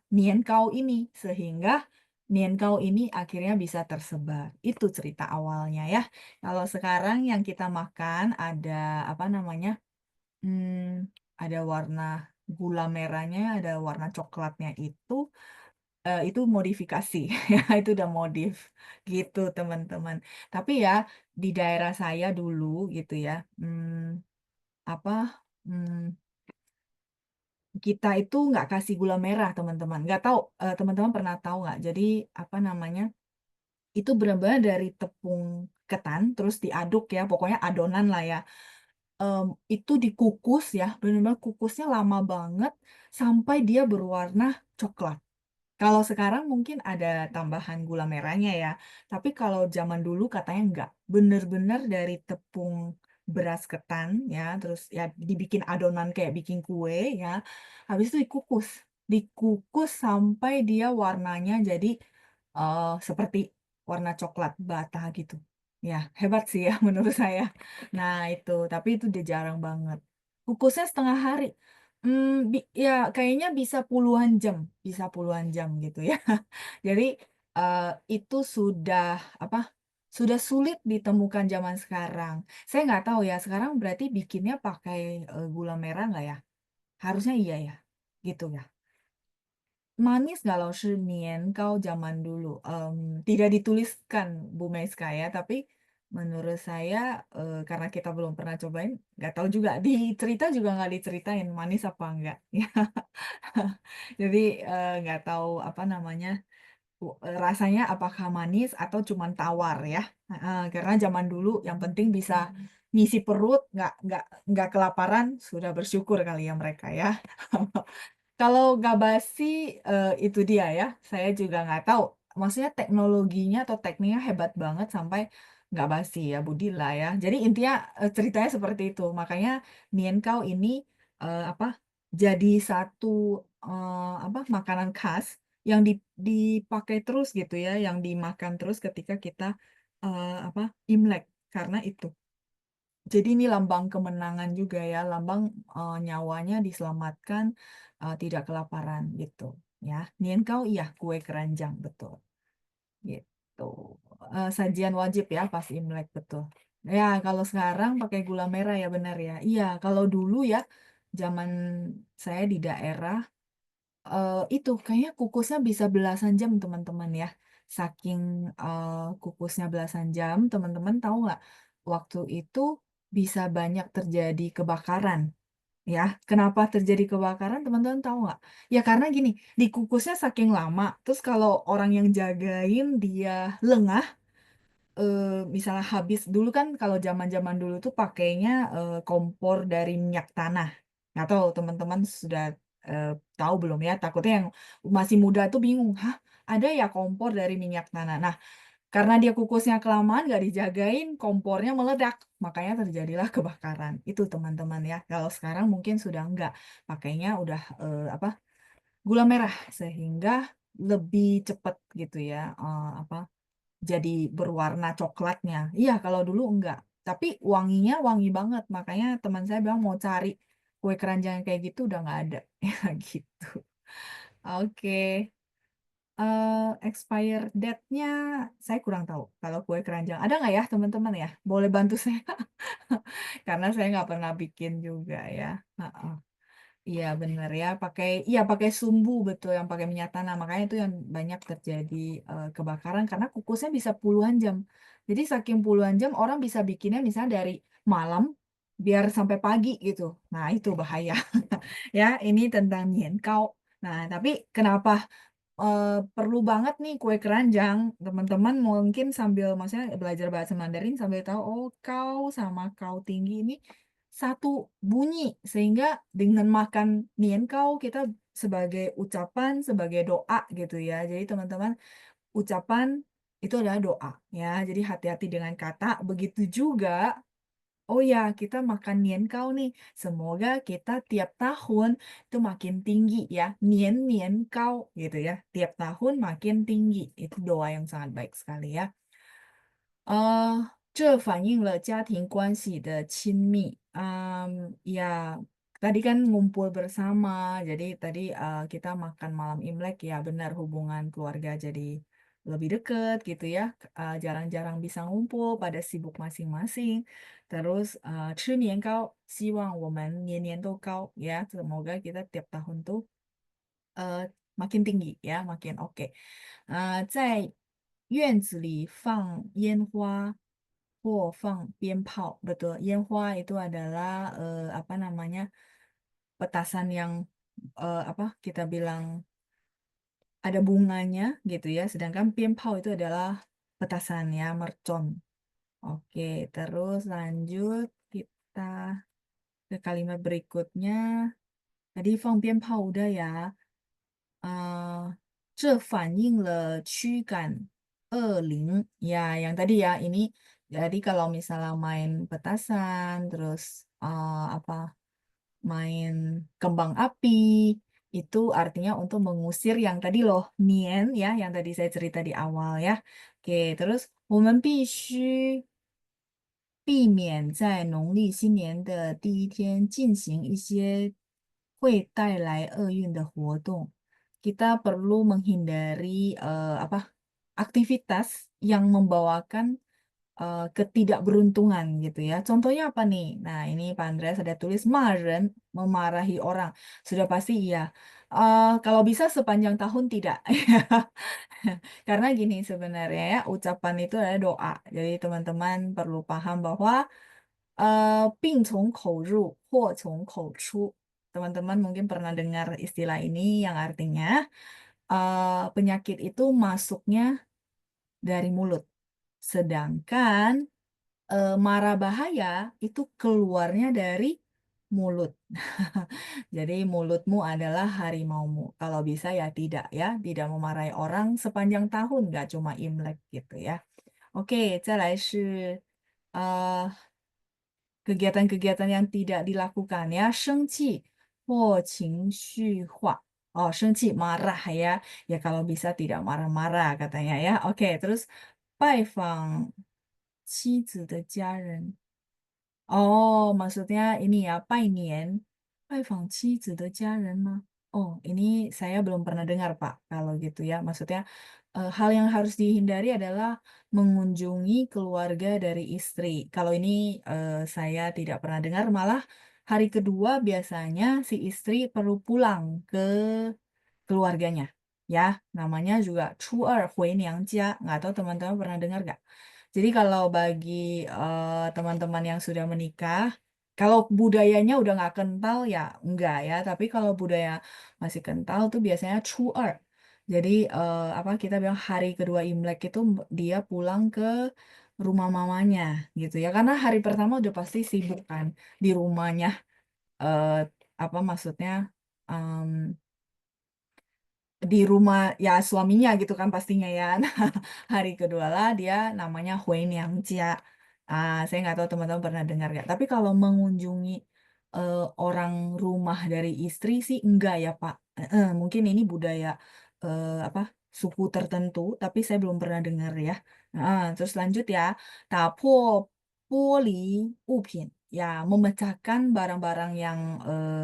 Nian Kau ini, sehingga Nian Kau ini akhirnya bisa tersebar. Itu cerita awalnya ya. Kalau sekarang yang kita makan ada, apa namanya, ada warna gula merahnya, ada warna coklatnya itu modifikasi, ya itu udah modif, gitu teman-teman. Tapi ya, di daerah saya dulu gitu ya, apa, mmm, kita itu nggak kasih gula merah teman-teman, nggak tahu, teman-teman pernah tahu nggak? Jadi, apa namanya, itu benar-benar dari tepung ketan, terus diaduk ya, pokoknya adonan lah ya, itu dikukus ya, benar-benar kukusnya lama banget, sampai dia berwarna coklat. Kalau sekarang mungkin ada tambahan gula merahnya ya, tapi kalau zaman dulu katanya enggak, bener-bener dari tepung beras ketan ya, terus ya dibikin adonan kayak bikin kue ya, habis itu dikukus. Dikukus sampai dia warnanya jadi, seperti warna coklat bata gitu. Ya, hebat sih ya menurut saya. Nah itu, tapi itu udah jarang banget. Kukusnya 1/2 hari. Ya kayaknya bisa puluhan jam gitu ya. Jadi, itu sudah apa, sudah sulit ditemukan zaman sekarang. Saya nggak tahu ya, sekarang berarti bikinnya pakai, gula merah nggak ya? Harusnya iya ya, gitu ya? Manis kalau shi kau zaman dulu, tidak dituliskan Bu Meiska ya, tapi menurut saya, karena kita belum pernah cobain, nggak tahu juga, di cerita juga nggak diceritain manis apa enggak, ya. Jadi, nggak tahu apa namanya, rasanya apakah manis atau cuman tawar ya, heeh, karena zaman dulu yang penting bisa ngisi perut, nggak kelaparan, sudah bersyukur kali ya mereka ya. Kalau nggak basi, itu dia ya, saya juga nggak tahu, maksudnya teknologinya atau tekniknya hebat banget sampai nggak basi ya, Budillah ya. Jadi intinya, ceritanya seperti itu, makanya Nian Khao ini, apa, jadi satu, apa, makanan khas yang dipakai terus gitu ya, yang dimakan terus ketika kita, apa, Imlek, karena itu. Jadi ini lambang kemenangan juga ya, lambang, nyawanya diselamatkan, tidak kelaparan gitu ya. Nian-gao iya, kue keranjang, betul, gitu. Sajian wajib ya pas Imlek, betul. Ya kalau sekarang pakai gula merah ya, benar ya. Iya, kalau dulu ya, zaman saya di daerah, itu kayaknya kukusnya bisa belasan jam teman-teman ya. Saking, kukusnya belasan jam, teman-teman tahu nggak, waktu itu bisa banyak terjadi kebakaran, ya. Kenapa terjadi kebakaran teman-teman tahu nggak? Ya karena gini, dikukusnya saking lama, terus kalau orang yang jagain dia lengah, misalnya habis dulu kan kalau zaman-zaman dulu tuh pakainya, kompor dari minyak tanah. Nggak tahu teman-teman sudah, tahu belum ya? Takutnya yang masih muda tuh bingung, "Hah, ada ya kompor dari minyak tanah?" Nah, karena dia kukusnya kelamaan nggak dijagain, kompornya meledak, makanya terjadilah kebakaran. Itu teman-teman ya. Kalau sekarang mungkin sudah enggak, pakainya udah, apa, gula merah sehingga lebih cepat gitu ya, jadi berwarna coklatnya. Iya, kalau dulu enggak, tapi wanginya wangi banget, makanya teman saya bilang mau cari kue keranjang yang kayak gitu udah nggak ada, ya gitu. Oke, expire date-nya saya kurang tahu kalau kue keranjang. Ada nggak ya teman-teman ya? Boleh bantu saya, karena saya nggak pernah bikin juga ya, heeh. Iya bener ya, pakai sumbu betul, yang pakai minyak tanah, makanya itu yang banyak terjadi, kebakaran karena kukusnya bisa puluhan jam. Jadi saking puluhan jam orang bisa bikinnya misalnya dari malam, biar sampai pagi gitu. Nah itu bahaya. Ya, ini tentang nian-gao. Nah, tapi kenapa perlu banget nih kue keranjang, teman-teman mungkin sambil maksudnya belajar bahasa Mandarin sambil tahu, oh kau sama kau tinggi ini satu bunyi, sehingga dengan makan nian kau kita sebagai ucapan, sebagai doa gitu ya. Jadi teman-teman, ucapan itu adalah doa ya. Jadi hati-hati dengan kata, begitu juga oh ya, kita makan nian kau nih. Semoga kita tiap tahun itu makin tinggi ya. Nian nian kau gitu ya. Tiap tahun makin tinggi. Itu doa yang sangat baik sekali ya. 这反映了家庭关系的亲密. Ya, tadi kan ngumpul bersama, jadi tadi kita makan malam Imlek ya benar hubungan keluarga jadi lebih dekat gitu ya. Jarang-jarang bisa ngumpul pada sibuk masing-masing. Terus 吃年糕，希望我们年年都高 ya. Semoga kita tiap tahun tuh makin tinggi ya, makin oke. 在院子里放烟花或放鞭炮, betul. 烟花 itu adalah apa namanya petasan yang apa kita bilang ada bunganya gitu ya. Sedangkan piempao itu adalah petasan ya, mercon. Oke, terus lanjut kita ke kalimat berikutnya. Tadi fang piempao udah ya. 这反映了驱赶恶灵. Ya, yang tadi ya, ini jadi kalau misalnya main petasan, terus apa main kembang api, itu artinya untuk mengusir yang tadi loh, nian ya, yang tadi saya cerita di awal ya. Oke, terus 我们必须避免在农历新年的第一天进行一些会带来厄运的活动. Kita perlu menghindari apa aktivitas yang membawakan ketidakberuntungan gitu ya. Contohnya apa nih? Nah, ini Pak Andreas ada tulis maren, memarahi orang. Sudah pasti iya. Kalau bisa sepanjang tahun tidak. Karena gini sebenarnya ya, ucapan itu adalah doa. Jadi teman-teman perlu paham bahwa 病从口入，祸从口出. Teman-teman mungkin pernah dengar istilah ini yang artinya penyakit itu masuknya dari mulut. Sedangkan mara bahaya itu keluarnya dari mulut. Jadi mulutmu adalah harimaumu. Kalau bisa ya tidak ya, tidak memarahi orang sepanjang tahun, nggak cuma Imlek gitu ya. Oke, 再来是kegiatan-kegiatan yang tidak dilakukan ya, 生气或情绪化. Oh, 生气 marah ya. Ya kalau bisa tidak marah-marah katanya ya. Oke, terus 拜访妻子的家人. Oh, maksudnya ini ya, 拜访妻子的家人吗? Oh, ini saya belum pernah dengar, Pak, kalau gitu ya. Maksudnya, hal yang harus dihindari adalah mengunjungi keluarga dari istri. Kalau ini, saya tidak pernah dengar, malah hari kedua biasanya si istri perlu pulang ke keluarganya, ya. Namanya juga 初二回娘家, nggak tahu teman-teman pernah dengar nggak? Jadi kalau bagi, teman-teman yang sudah menikah, kalau budayanya udah nggak kental ya enggak ya, tapi kalau budaya masih kental tuh biasanya 初二. Jadi, apa, kita bilang hari kedua Imlek itu dia pulang ke rumah mamanya gitu ya, karena hari pertama udah pasti sibuk kan di rumahnya, apa maksudnya, mmm di rumah ya suaminya gitu kan pastinya ya. Nah, hari kedua lah dia namanya Hueyangjia. Saya nggak tahu teman-teman pernah dengar nggak, tapi kalau mengunjungi, orang rumah dari istri sih enggak ya, Pak, heeh, mungkin ini budaya, apa, suku tertentu, tapi saya belum pernah dengar ya. Heeh, terus lanjut ya, tapo poli upin, ya memecahkan barang-barang yang,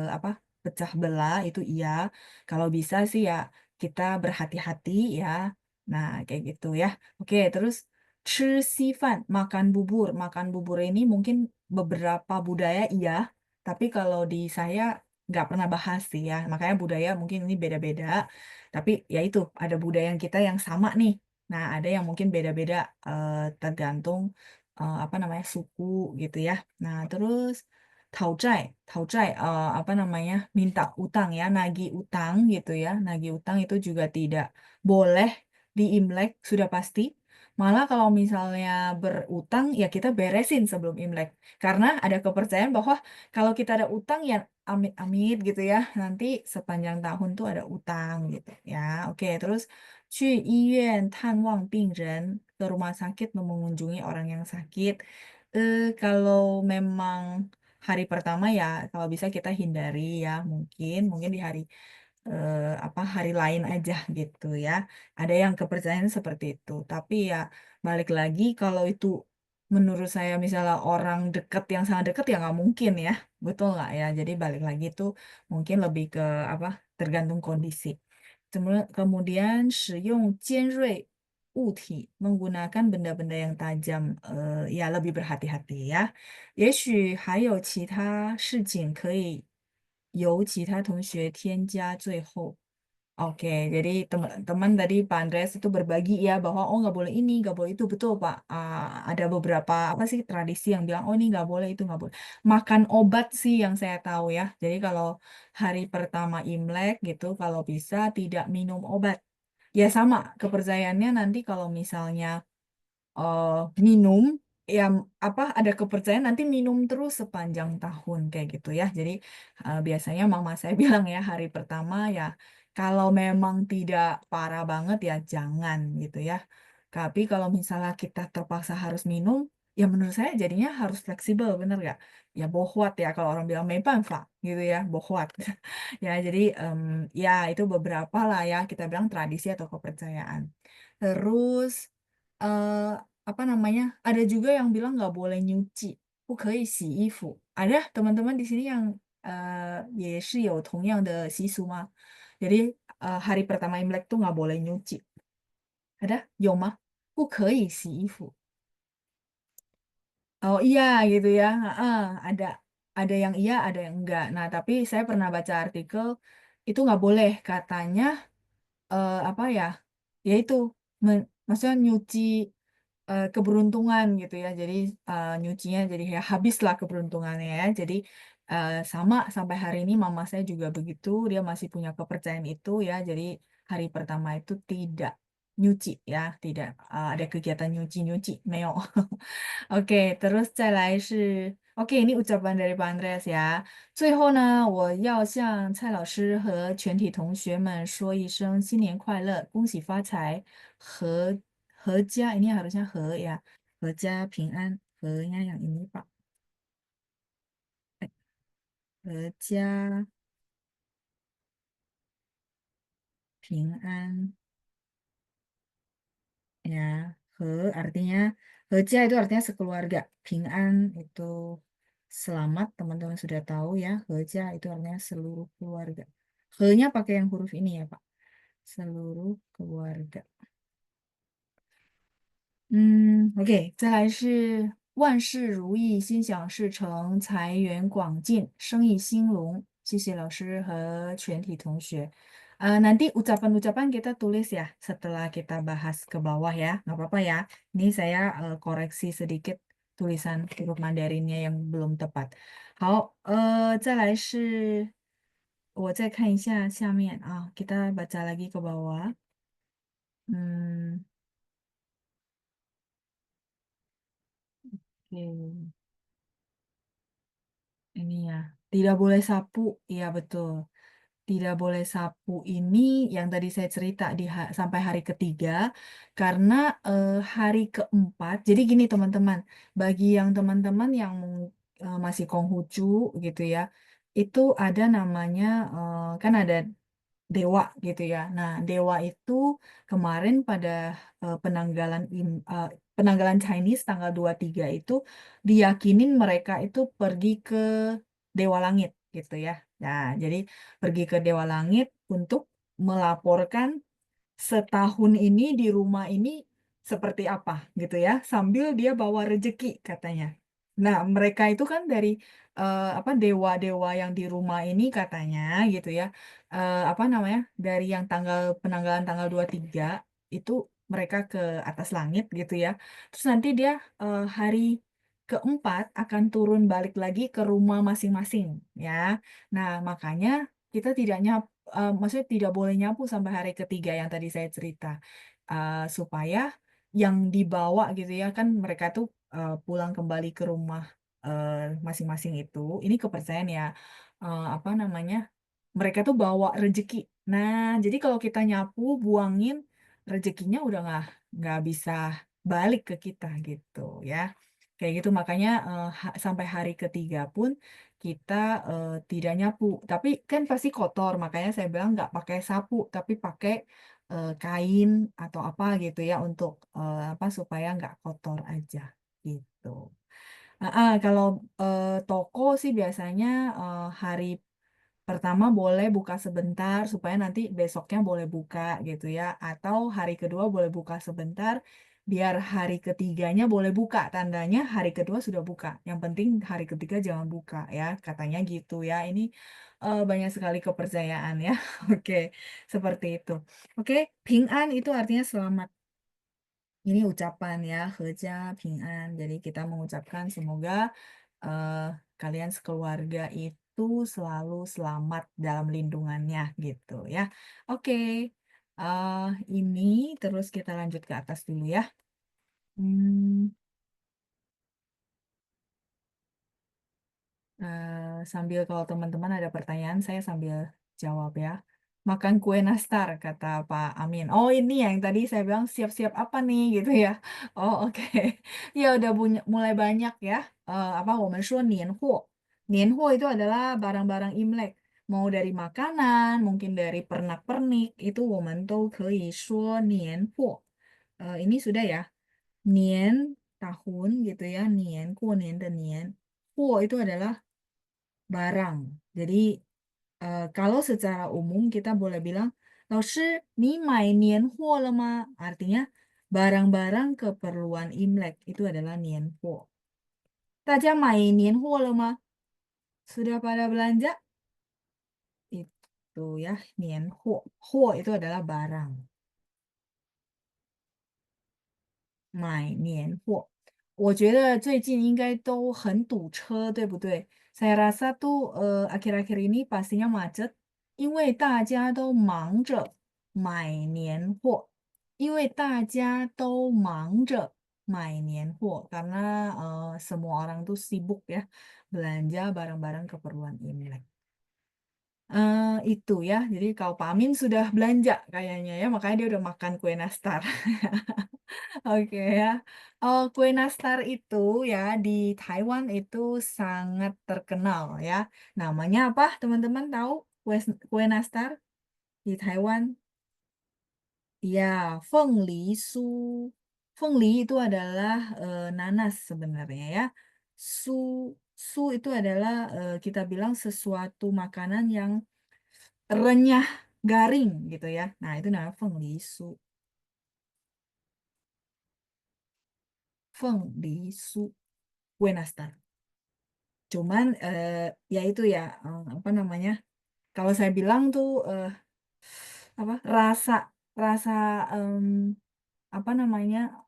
apa, pecah belah itu iya, kalau bisa sih ya kita berhati-hati ya. Nah, kayak gitu ya. Oke, terus 吃稀饭, makan bubur. Makan bubur ini mungkin beberapa budaya iya, tapi kalau di saya nggak pernah bahas sih ya. Makanya budaya mungkin ini beda-beda. Tapi ya itu, ada budaya yang kita yang sama nih. Nah, ada yang mungkin beda-beda tergantung apa namanya suku gitu ya. Nah, terus taujai, apa namanya, minta utang ya, nagih utang gitu ya, nagih utang itu juga tidak boleh di Imlek, sudah pasti. Malah kalau misalnya berutang, ya kita beresin sebelum Imlek. Karena ada kepercayaan bahwa kalau kita ada utang ya amit-amit gitu ya, nanti sepanjang tahun tuh ada utang gitu ya. Oke, terus 去医院探望病人, ke rumah sakit mengunjungi orang yang sakit. Kalau memang hari pertama ya kalau bisa kita hindari ya mungkin di hari, apa, hari lain aja gitu ya. Ada yang kepercayaan seperti itu. Tapi ya balik lagi kalau itu menurut saya misalnya orang dekat yang sangat dekat ya nggak mungkin ya, betul nggak ya? Jadi balik lagi tuh mungkin lebih ke apa, tergantung kondisi. Kemudian 使用尖锐物体, menggunakan benda-benda yang tajam, ya lebih berhati-hati ya. 也许还有其他事情可以由其他同学添加最后. Oke, jadi teman-teman tadi Pak Andreas itu berbagi ya bahwa oh nggak boleh ini, nggak boleh itu, betul Pak. Ada beberapa apa sih tradisi yang bilang oh ini nggak boleh, itu nggak boleh. Makan obat sih yang saya tahu ya. Jadi kalau hari pertama Imlek gitu, kalau bisa tidak minum obat. Ya sama, kepercayaannya nanti kalau misalnya minum, ya apa, ada kepercayaan nanti minum terus sepanjang tahun, kayak gitu ya. Jadi, biasanya mama saya bilang ya, hari pertama ya, kalau memang tidak parah banget ya jangan, gitu ya. Tapi kalau misalnya kita terpaksa harus minum, ya menurut saya jadinya harus fleksibel, bener nggak? Ya bohwat ya, kalau orang bilang "没办法" gitu ya, bohwat. Ya jadi, ya itu beberapa lah ya, kita bilang tradisi atau kepercayaan. Terus, eee, apa namanya, ada juga yang bilang nggak boleh nyuci, 不可以洗衣服. Ada teman-teman di sini yang, 也是有同样的习俗吗? Jadi, hari pertama Imlek tuh nggak boleh nyuci. Ada? 有吗? 不可以洗衣服. Oh iya gitu ya, heeh, ada yang iya, ada yang enggak. Nah, tapi saya pernah baca artikel, itu nggak boleh, katanya, apa ya, ya itu, maksudnya nyuci, keberuntungan gitu ya. Jadi, nyucinya jadi ya habislah keberuntungannya ya. Jadi, sama sampai hari ini mama saya juga begitu, dia masih punya kepercayaan itu ya. Jadi hari pertama itu tidak nyuci ya, tidak, ada kegiatan nyuci-nyuci, meo. Oke, terus 再来是 ini ucapan dari Pak Andreas ya. 最后呢，我要向蔡老师和全体同学们说一声新年快乐，恭喜发财，阖家 ini harusnya 和 ya, 阖家平安，和nya yang ini Pak. 阖家平安 ya. 和 artinya 阖家 itu artinya sekeluarga, 平安 itu Selamat, teman-teman sudah tahu ya, Heja itu artinya seluruh keluarga. He-nya pakai yang huruf ini ya, Pak. Seluruh keluarga. OK，再来是万事如意，心想事成，财源广进，生意兴隆。谢谢老师和全体同学。Nanti ucapan-ucapan kita tulis ya setelah kita bahas ke bawah ya, nggak apa-apa ya. Ini saya koreksi sedikit tulisan huruf Mandarinnya yang belum tepat. 好，再来是我再看一下下面啊，kita baca lagi ke bawah. Hmm, oke. Ini ya, tidak boleh sapu. Iya betul. Tidak boleh sapu ini yang tadi saya cerita sampai hari ketiga, karena hari keempat. Jadi gini teman-teman, bagi yang teman-teman yang masih Konghucu gitu ya, itu ada namanya kan ada dewa gitu ya. Nah, dewa itu kemarin pada penanggalan Chinese tanggal 23 itu diyakinin mereka itu pergi ke Dewa Langit gitu ya. Nah, jadi pergi ke Dewa Langit untuk melaporkan setahun ini di rumah ini seperti apa gitu ya, sambil dia bawa rejeki katanya. Nah, mereka itu kan dari apa dewa-dewa yang di rumah ini katanya gitu ya. Apa namanya? Dari yang penanggalan tanggal 23 itu mereka ke atas langit gitu ya. Terus nanti dia hari keempat akan turun balik lagi ke rumah masing-masing ya. Nah, makanya kita tidak maksudnya tidak boleh nyapu sampai hari ketiga yang tadi saya cerita. Supaya yang dibawa gitu ya kan mereka tuh pulang kembali ke rumah masing-masing itu. Ini kepercayaan ya. Apa namanya? Mereka tuh bawa rejeki. Nah, jadi kalau kita nyapu, buangin rezekinya udah nggak bisa balik ke kita gitu ya. Kayak gitu makanya sampai hari ketiga pun kita tidak nyapu. Tapi kan pasti kotor, makanya saya bilang nggak pakai sapu, tapi pakai kain atau apa gitu ya untuk apa supaya nggak kotor aja gitu. Kalau toko sih biasanya hari pertama boleh buka sebentar supaya nanti besoknya boleh buka gitu ya. Atau hari kedua boleh buka sebentar biar hari ketiganya boleh buka. Tandanya hari kedua sudah buka. Yang penting hari ketiga jangan buka ya. Katanya gitu ya. Ini banyak sekali kepercayaan ya. Oke, seperti itu. Oke, ping an itu artinya selamat. Ini ucapan ya, heja, ping an. Jadi kita mengucapkan semoga eh, kalian sekeluarga itu selalu selamat dalam lindungannya gitu ya. Oke, eh, ini terus kita lanjut ke atas dulu ya. Hmm, sambil kalau teman-teman ada pertanyaan, saya sambil jawab ya. Makan kue nastar, kata Pak Amin. Oh ini yang tadi saya bilang siap-siap apa nih gitu ya. Oh oke. Ya udah mulai banyak ya. Apa, 我们说年货. 年货 itu adalah barang-barang Imlek. Mau dari makanan, mungkin dari pernak-pernik, itu 我们都可以说年货. Ini sudah ya. Nian tahun gitu ya. Nian, 过年 dan nian. Ho itu adalah barang. Jadi kalau secara umum kita boleh bilang, 老师,你买年货了吗? Artinya barang-barang keperluan Imlek itu adalah 年货. 大家买年货了吗? Sudah pada belanja? Itu ya, 年货. Ho itu adalah barang. 买年货。我觉得最近应该都很堵车，对不对？ Saya rasa tuh akhir-akhir ini pastinya macet, 因为大家都忙着买年货，因为大家都忙着买年货, karena semua orang tuh sibuk ya belanja barang-barang keperluan Imlek. Itu ya, jadi kalau Pak Amin sudah belanja kayaknya ya, makanya dia udah makan kue nastar. Oke ya. Oh, kue nastar itu ya di Taiwan itu sangat terkenal ya. Namanya apa? Teman-teman tahu kue nastar di Taiwan? Ya, fengli su. Fengli itu adalah nanas sebenarnya ya. Su Su itu adalah, kita bilang sesuatu makanan yang renyah, garing gitu ya. Nah itu namanya fengli su. Fengli su, kue nastar. Cuman, ya itu ya, apa namanya, kalau saya bilang tuh, apa, rasa rasa, apa namanya,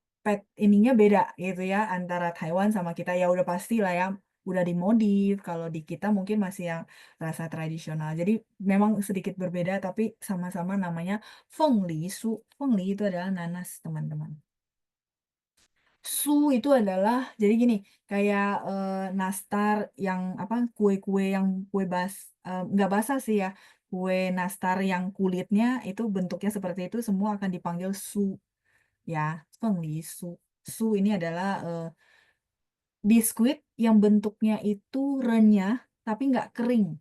ininya beda gitu ya, antara Taiwan sama kita. Ya udah pastilah ya, udah dimodif, kalau di kita mungkin masih yang rasa tradisional. Jadi memang sedikit berbeda, tapi sama-sama namanya fengli su. Fengli itu adalah nanas, teman-teman. Su itu adalah jadi gini, kayak, nastar yang apa, kue-kue yang nggak basah sih ya, kue nastar yang kulitnya itu bentuknya seperti itu semua akan dipanggil su, ya, fengli su. Su ini adalah, biskuit yang bentuknya itu renyah, tapi nggak kering,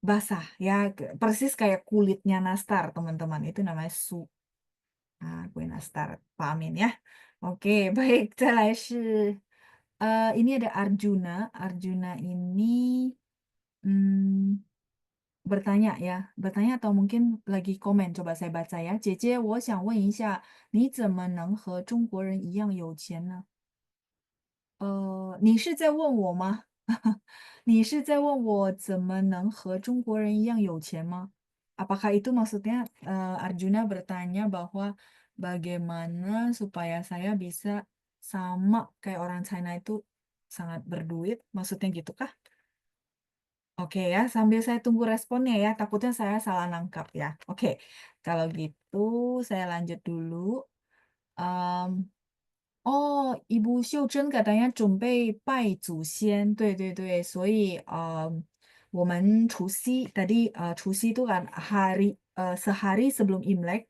basah, ya persis kayak kulitnya nastar, teman-teman, itu namanya su. Nah, kue nastar, pahamin ya. Oke, baik, ini ada Arjuna. Arjuna ini, mmm, bertanya ya, bertanya atau mungkin lagi komen, coba saya baca ya. "姐姐，我想问一下，你怎么能和中国人一样有钱呢？"你是在问我吗？你是在问我怎么能和中国人一样有钱吗？Apakah itu maksudnya, Arjuna bertanya bahwa bagaimana supaya saya bisa sama kayak orang China itu sangat berduit, maksudnya gitu kah? Oke ya, sambil saya tunggu responnya ya, takutnya saya salah nangkap ya. Oke, kalau gitu saya lanjut dulu. mmm哦，Ibu秀珍 katanya 准备拜祖先，对，我们除夕 tadi, 除夕itu kan sehari sebelum Imlek,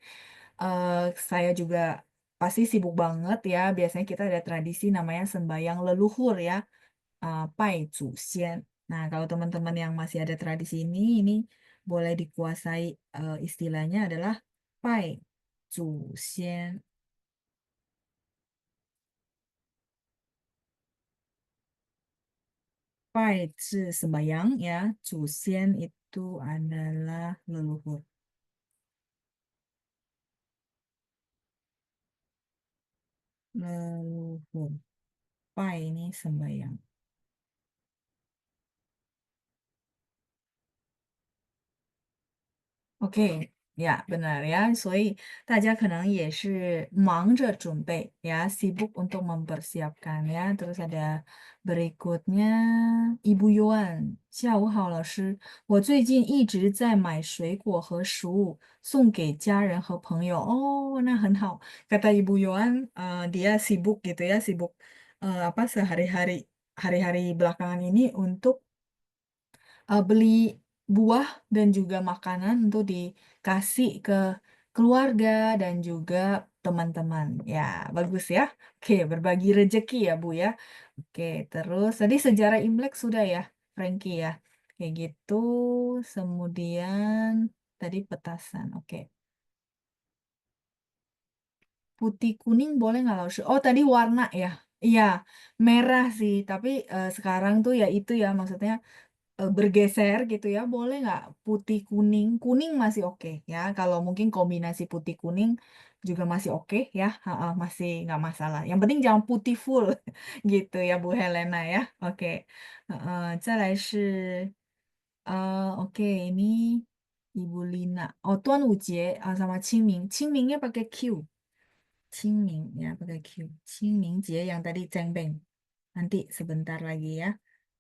saya juga pasti sibuk banget ya, biasanya kita ada tradisi namanya sembayang leluhur ya, 拜祖先. Nah, kalau teman-teman yang masih ada tradisi ini boleh dikuasai, istilahnya adalah 拜祖先. 拜是sembahyang ya, 祖先 itu adalah leluhur. Leluhur. 拜 ini sembahyang. OK，ya benar ya. 所以大家可能也是忙着准备 ya, sibuk untuk mempersiapkan ya. Terus ada berikutnya Ibu Yuan，下午好，老师。我最近一直在买水果和食物送给家人和朋友。Oh, nah 很好. Kata Ibu Yuan, dia sibuk gitu ya, sibuk apa hari-hari belakangan ini untuk beli buah dan juga makanan untuk dikasih ke keluarga dan juga teman-teman. Ya, bagus ya. Oke, berbagi rezeki ya, Bu, ya. Oke, terus tadi sejarah Imlek sudah ya, Franky ya. Kayak gitu, kemudian tadi petasan. Oke. Putih kuning boleh nggak, Laus? Oh, tadi warna ya? Iya, merah sih, tapi, sekarang tuh ya itu ya, maksudnya bergeser gitu ya, boleh nggak putih kuning? Kuning masih oke ya, kalau mungkin kombinasi putih kuning juga masih oke ya, heeh, masih nggak masalah. Yang penting jangan putih full gitu ya, Bu Helena ya. Oke, heeh, 再来是 ini Ibu Lina. Oh, 端午节, sama 清明. Qingmingnya pakai Q. Qingming ya, pakai Q. Qingming节yang tadi cengbeng. Nanti sebentar lagi ya.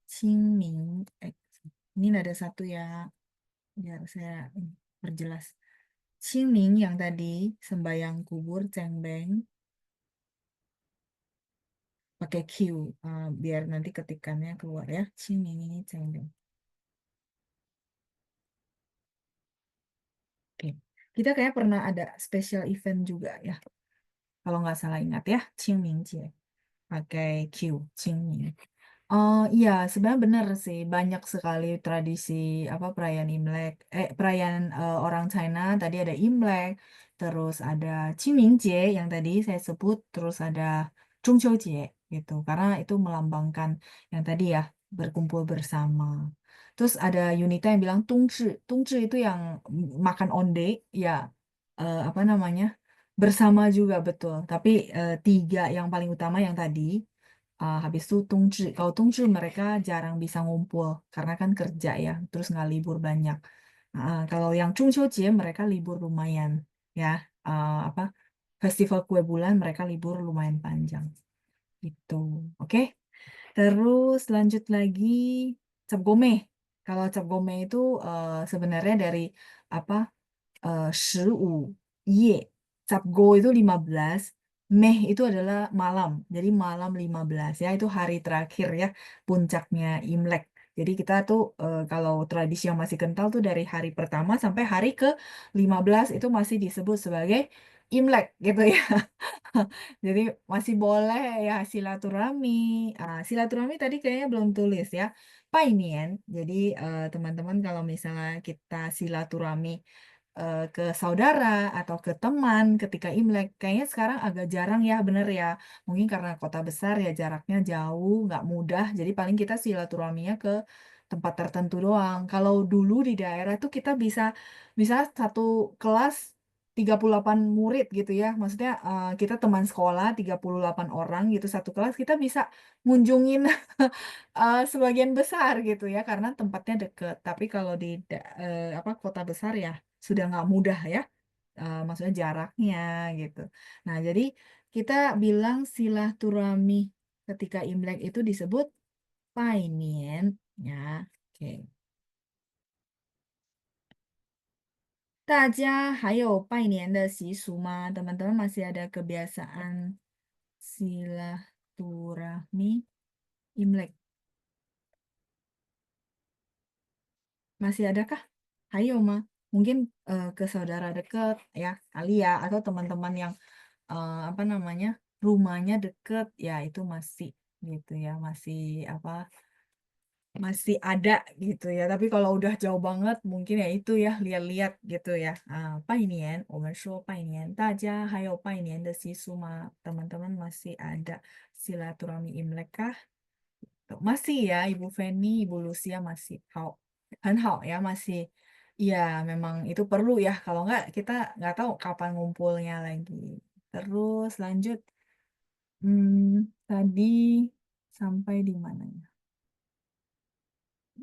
Qingming, ini ada satu ya, biar saya perjelas. Qingming yang tadi sembayang kubur cengbeng pakai Q, biar nanti ketikannya keluar ya. Qingming ini cengbeng. Oke. Kita kayak pernah ada special event juga ya. Kalau nggak salah ingat ya, Qingming pakai Q, Qingming. Oh iya, sebenarnya benar sih, banyak sekali tradisi apa perayaan Imlek, perayaan orang China tadi ada Imlek, terus ada Qingming yang tadi saya sebut, terus ada Jungqiujie gitu, karena itu melambangkan yang tadi ya, berkumpul bersama. Terus ada Yunita yang bilang tungzhi. Tungzhi itu yang makan onde, ya apa namanya? Bersama juga betul. Tapi tiga yang paling utama yang tadi, habis itu tungzhi. Kalau tungzhi mereka jarang bisa ngumpul karena kan kerja ya, terus nggak libur banyak. Kalau yang Jie mereka libur lumayan ya. Apa festival kue bulan mereka libur lumayan panjang. Itu, oke? Terus lanjut lagi cap gome. Kalau cap gome itu sebenarnya dari apa? 15 ye. Cap go itu 15. Meh itu adalah malam. Jadi malam 15 ya itu hari terakhir ya puncaknya Imlek. Jadi kita tuh kalau tradisi yang masih kental tuh dari hari pertama sampai hari ke 15 itu masih disebut sebagai Imlek gitu ya. Jadi masih boleh ya silaturahmi. Silaturahmi tadi kayaknya belum tulis ya. Painian. Jadi teman-teman kalau misalnya kita silaturahmi ke saudara atau ke teman ketika Imlek, kayaknya sekarang agak jarang ya, bener ya. Mungkin karena kota besar ya jaraknya jauh, nggak mudah. Jadi paling kita silaturahminya ke tempat tertentu doang. Kalau dulu di daerah tuh kita bisa satu kelas 38 murid gitu ya. Maksudnya kita teman sekolah 38 orang gitu satu kelas kita bisa ngunjungin sebagian besar gitu ya karena tempatnya deket. Tapi kalau di apa kota besar ya sudah nggak mudah ya. Maksudnya jaraknya gitu. Nah, jadi kita bilang silaturahmi ketika Imlek itu disebut painien ya. Oke. 大家还有拜年的习俗吗？teman-teman masih ada kebiasaan silaturahmi Imlek. Masih adakah? Hayo mah. Mungkin ke saudara dekat ya, kali ya, atau teman-teman yang apa namanya rumahnya deket, ya itu masih gitu ya, masih apa masih ada gitu ya. Tapi kalau udah jauh banget, mungkin ya itu ya lihat-lihat gitu ya. 拜年，我们说拜年，大家还有拜年的习俗吗？Teman-teman masih ada silaturahmi Imlek kah? Tuh, masih ya, Ibu Feni, Ibu Lucia masih hao ya masih. Iya, memang itu perlu ya. Kalau nggak, kita nggak tahu kapan ngumpulnya lagi. Terus lanjut, tadi sampai di mana ya?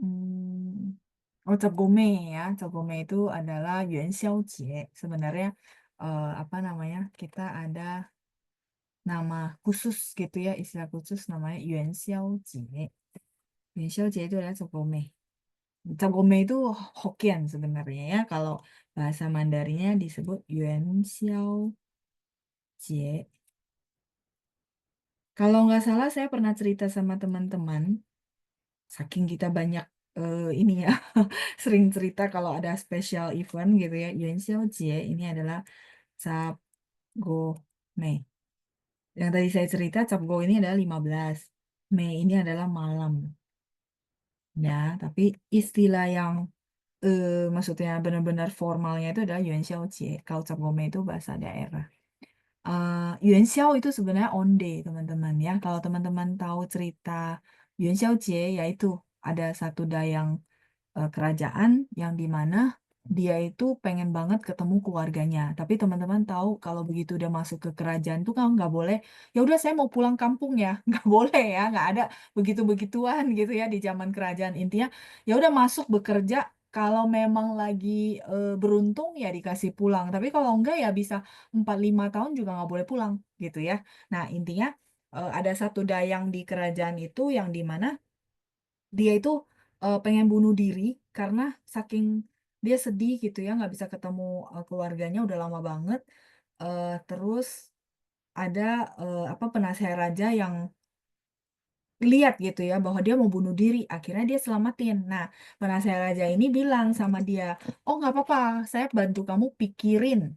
Hmm, oh, Cap Gome ya. Cap Gome itu adalah Yuan Xiaojie. Sebenarnya apa namanya? Kita ada nama khusus gitu ya, istilah khusus namanya Yuan Xiaojie. Yuan Xiaojie itu adalah Cap Gome. Cap Gome itu Hokkien sebenarnya ya. Kalau bahasa Mandarinnya disebut Yuan Xiaojie. Kalau nggak salah saya pernah cerita sama teman-teman, saking kita banyak ini ya, sering cerita kalau ada special event gitu ya. Yuan Xiaojie ini adalah Cap Gome. Yang tadi saya cerita Cap Go ini adalah 15. Mei ini adalah malam. Ya, tapi istilah yang maksudnya benar-benar formalnya itu adalah Yuan Xiaojie. Kalau Cap Gome itu bahasa daerah. Yuan Xiao itu sebenarnya onde, teman-teman ya. Kalau teman-teman tahu cerita Yuan Xiaojie, yaitu ada satu dayang kerajaan yang di mana dia itu pengen banget ketemu keluarganya. Tapi teman-teman tahu kalau begitu udah masuk ke kerajaan tuh kan nggak boleh. Ya udah saya mau pulang kampung ya, nggak boleh ya, nggak ada begitu-begituan gitu ya di zaman kerajaan. Intinya ya udah masuk bekerja. Kalau memang lagi beruntung ya dikasih pulang. Tapi kalau enggak ya bisa 4-5 tahun juga nggak boleh pulang gitu ya. Nah intinya ada satu dayang di kerajaan itu yang di mana dia itu pengen bunuh diri karena saking dia sedih gitu ya nggak bisa ketemu keluarganya udah lama banget. Terus ada apa penasehat raja yang lihat gitu ya bahwa dia mau bunuh diri akhirnya dia selamatin. Nah penasehat raja ini bilang sama dia, oh nggak apa-apa, saya bantu kamu pikirin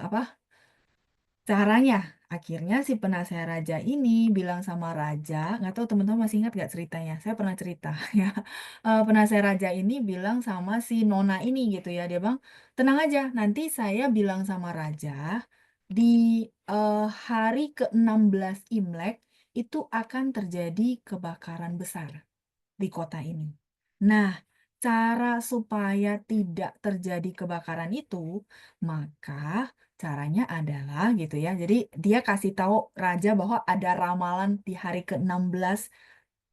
apa caranya. Akhirnya si penasehat raja ini bilang sama raja, nggak tahu teman-teman masih ingat nggak ceritanya? Saya pernah cerita ya. Penasehat raja ini bilang sama si nona ini gitu ya, dia bilang tenang aja, nanti saya bilang sama raja di hari ke-16 Imlek itu akan terjadi kebakaran besar. di kota ini. Nah, cara supaya tidak terjadi kebakaran itu, maka caranya adalah gitu ya. Jadi dia kasih tahu raja bahwa ada ramalan di hari ke-16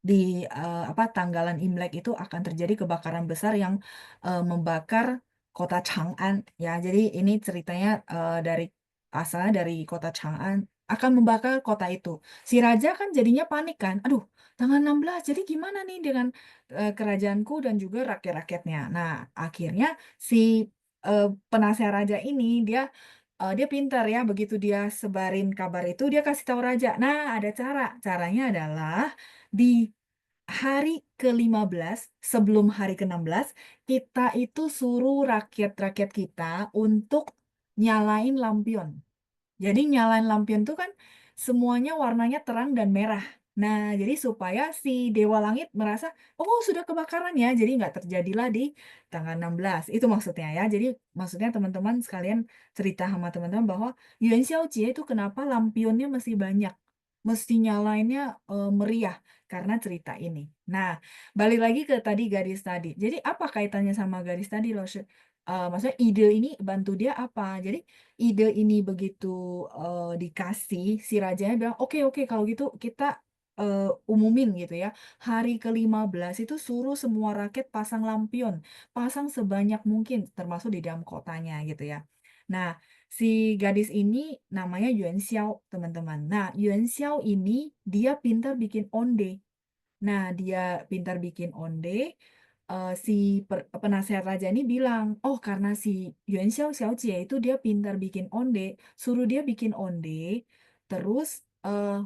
di apa tanggalan Imlek itu akan terjadi kebakaran besar yang membakar kota Chang'an ya. Jadi ini ceritanya dari asalnya dari kota Chang'an akan membakar kota itu. Si raja kan jadinya panik kan. Aduh, tanggal 16 jadi gimana nih dengan kerajaanku dan juga rakyat-rakyatnya. Nah, akhirnya si penasehat raja ini dia pintar ya, begitu dia sebarin kabar itu, dia kasih tahu raja. Nah, ada cara. Caranya adalah di hari ke-15 sebelum hari ke-16, kita itu suruh rakyat-rakyat kita untuk nyalain lampion. Jadi nyalain lampion tuh kan semuanya warnanya terang dan merah. Nah, jadi supaya si dewa langit merasa, "Oh, sudah kebakaran ya." Jadi nggak terjadilah di tanggal 16. Itu maksudnya ya. Jadi maksudnya teman-teman sekalian cerita sama teman-teman bahwa Yuan Xiaojie itu kenapa lampionnya masih banyak, mesti nyalainnya, meriah, karena cerita ini. Nah, balik lagi ke tadi gadis tadi. Jadi apa kaitannya sama gadis tadi loh, maksudnya ide ini bantu dia apa? Jadi ide ini begitu, dikasih, si rajanya bilang, "Oke oke kalau gitu kita, umumin," gitu ya, "hari ke-15 itu suruh semua rakyat pasang lampion, pasang sebanyak mungkin termasuk di dalam kotanya," gitu ya. Nah, si gadis ini namanya Yuan Xiao, teman-teman. Nah, Yuan Xiao ini dia pintar bikin onde. Nah, dia pintar bikin onde, si penasehat raja ini bilang, "Oh, karena si Yuan Xiaojie itu dia pintar bikin onde, suruh dia bikin onde, terus,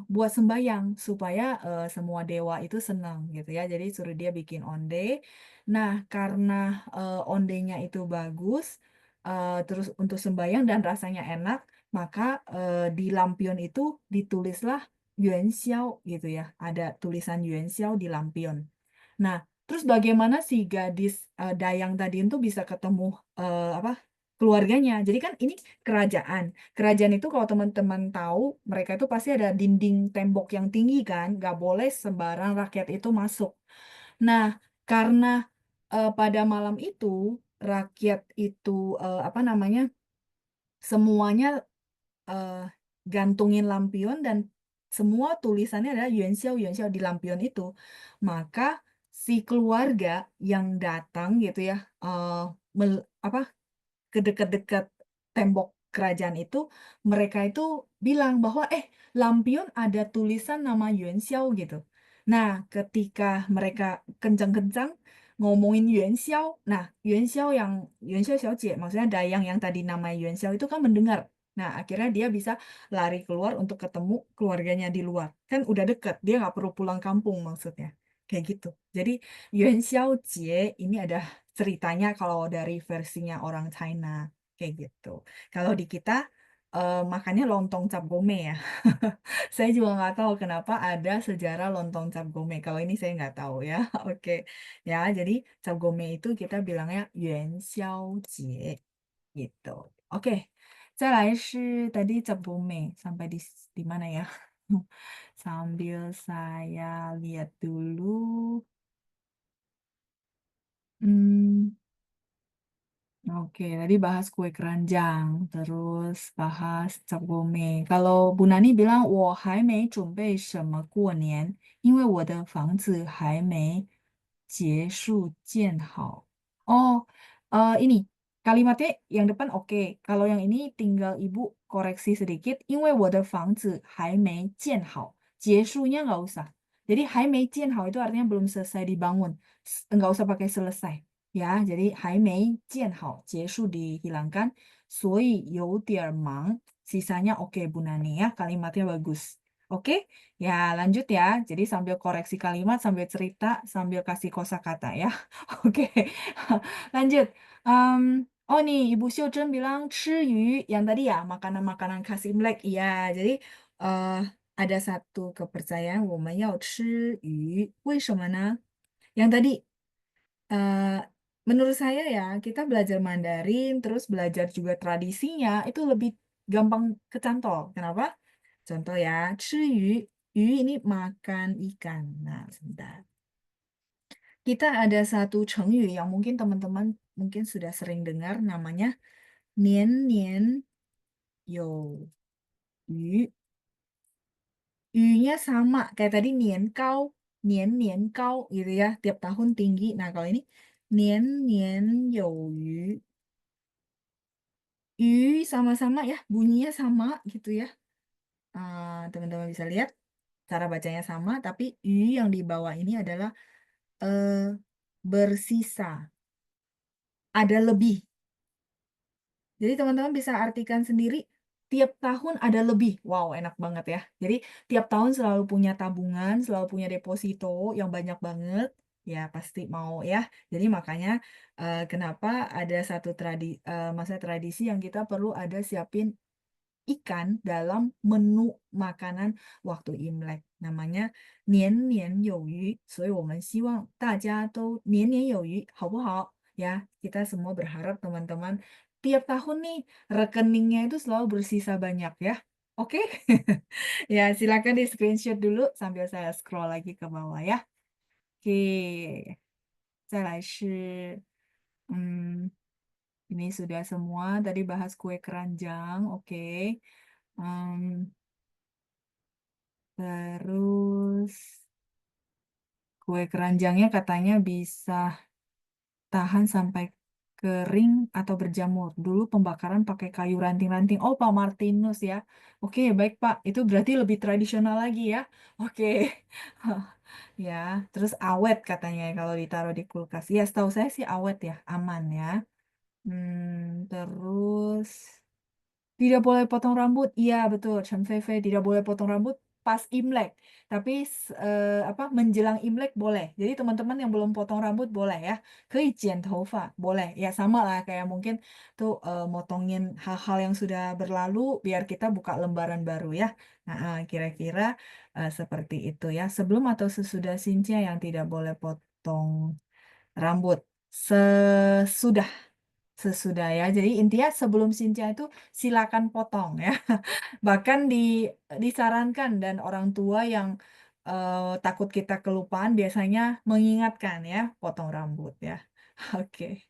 buat sembayang supaya, semua dewa itu senang," gitu ya. Jadi suruh dia bikin onde. Nah, karena, ondenya itu bagus, terus untuk sembayang dan rasanya enak, maka, di lampion itu ditulislah Yuan Xiao gitu ya, ada tulisan Yuan Xiao di lampion. Nah, terus bagaimana si gadis, dayang tadi itu bisa ketemu, apa, keluarganya. Jadi kan ini kerajaan. Kerajaan itu kalau teman-teman tahu, mereka itu pasti ada dinding tembok yang tinggi kan, nggak boleh sembarang rakyat itu masuk. Nah, karena, pada malam itu, rakyat itu, apa namanya, semuanya gantungin lampion dan semua tulisannya adalah Yuan Xiao di lampion itu. Maka si keluarga yang datang gitu ya, apa, ke dekat-dekat tembok kerajaan itu, mereka itu bilang bahwa, "Eh, lampion ada tulisan nama Yuan Xiao," gitu. Nah, ketika mereka kencang-kencang ngomongin Yuan Xiao, nah Yuan Xiao Xiaojie, maksudnya dayang yang tadi namanya Yuan Xiao itu kan mendengar. Nah, akhirnya dia bisa lari keluar untuk ketemu keluarganya di luar. Kan udah deket, dia nggak perlu pulang kampung maksudnya, kayak gitu. Jadi Yuan Xiaojie ini ada ceritanya kalau dari versinya orang China, kayak gitu. Kalau di kita, makannya lontong cap gome ya. Saya juga nggak tahu kenapa ada sejarah lontong cap gome, kalau ini saya nggak tahu ya, oke. Ya, jadi cap gome itu kita bilangnya Yuan Xiaojie, gitu. Oke, 再来是 tadi cap gome, sampai di mana ya? Sambil saya lihat dulu, mmm. Oke, tadi bahas kue keranjang, terus bahas cap gome. Kalau Bu Nani bilang, 我还没准备什么过年，因为我的房子还没结束建好. Oh, ini kalimatnya yang depan oke. Kalau yang ini tinggal Ibu koreksi sedikit, 因为我的房子还没建好. 结束nya nggak usah. Jadi 还没建好 itu artinya belum selesai dibangun. Nggak usah pakai selesai. Ya, jadi 还没建好, 结束 dihilangkan, 所以有点忙, sisanya oke Bu Nani ya, kalimatnya bagus. Oke, ya lanjut ya. Jadi sambil koreksi kalimat, sambil cerita, sambil kasih kosakata ya. Oke, lanjut. Oh nih, Ibu Xiuzhen bilang 吃鱼, yang tadi ya, makanan-makanan khas Imlek. Iya, jadi ada satu kepercayaan, 我们要吃鱼, 为什么呢? Yang tadi Eee, menurut saya ya, kita belajar Mandarin, terus belajar juga tradisinya, itu lebih gampang kecantol. Kenapa? Contoh ya, 吃鱼, 鱼 ini makan ikan. Nah, sebentar. kita ada satu成语yang mungkin teman-teman mungkin sudah sering dengar namanya 年年有余. Y-nya sama kayak tadi 年高, 年年高 gitu ya, tiap tahun tinggi. Nah, kalau ini 年年有余. Y sama-sama ya, bunyinya sama gitu ya. Teman-teman bisa lihat cara bacanya sama, tapi Y yang di bawah ini adalah bersisa, ada lebih. Jadi teman-teman bisa artikan sendiri, tiap tahun ada lebih. Wow, enak banget ya. Jadi tiap tahun selalu punya tabungan, selalu punya deposito yang banyak banget. Ya pasti mau ya. Jadi makanya kenapa ada satu masa tradisi yang kita perlu ada siapin ikan dalam menu makanan waktu Imlek. Namanya 年年有余, 所以我们希望大家都年年有余, 好不好? Ya, kita semua berharap teman-teman tiap tahun nih rekeningnya itu selalu bersisa banyak ya. Oke? Ya, silakan di screenshot dulu sambil saya scroll lagi ke bawah ya. Oke, 再来是, ini sudah semua. Tadi bahas kue keranjang, oke. Terus kue keranjangnya katanya bisa tahan sampai kering atau berjamur. Dulu pembakaran pakai kayu ranting-ranting. Oh, Pak Martinus ya. Oke, baik Pak. Itu berarti lebih tradisional lagi ya. Oke. Ya, terus awet katanya ya kalau ditaruh di kulkas. Ya, setahu saya sih awet ya, aman ya. Terus tidak boleh potong rambut. Iya, betul. Chen Fei tidak boleh potong rambut pas Imlek. Tapi apa menjelang Imlek boleh. Jadi teman-teman yang belum potong rambut boleh ya. 可以剪头发 boleh. Ya sama lah kayak mungkin tuh motongin hal-hal yang sudah berlalu biar kita buka lembaran baru ya. Nah, kira-kira seperti itu ya. Sebelum atau sesudah Sincia yang tidak boleh potong rambut. Sesudah. Sesudah ya. Jadi intinya sebelum Sincia itu silakan potong ya. Bahkan disarankan dan orang tua yang takut kita kelupaan biasanya mengingatkan ya, potong rambut ya. Oke.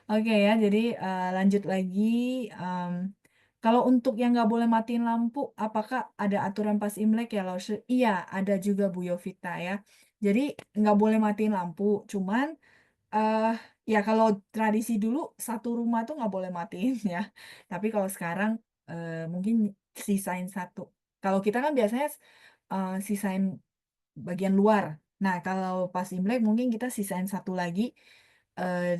Oke ya, jadi lanjut lagi. em, Kalau untuk yang nggak boleh matiin lampu, apakah ada aturan pas Imlek ya, Laushe? Iya, ada juga Bu Yovita ya. Jadi nggak boleh matiin lampu, cuman eh ya kalau tradisi dulu satu rumah tuh nggak boleh matiin ya. Tapi kalau sekarang mungkin sisain satu. Kalau kita kan biasanya sisain bagian luar. Nah, kalau pas Imlek mungkin kita sisain satu lagi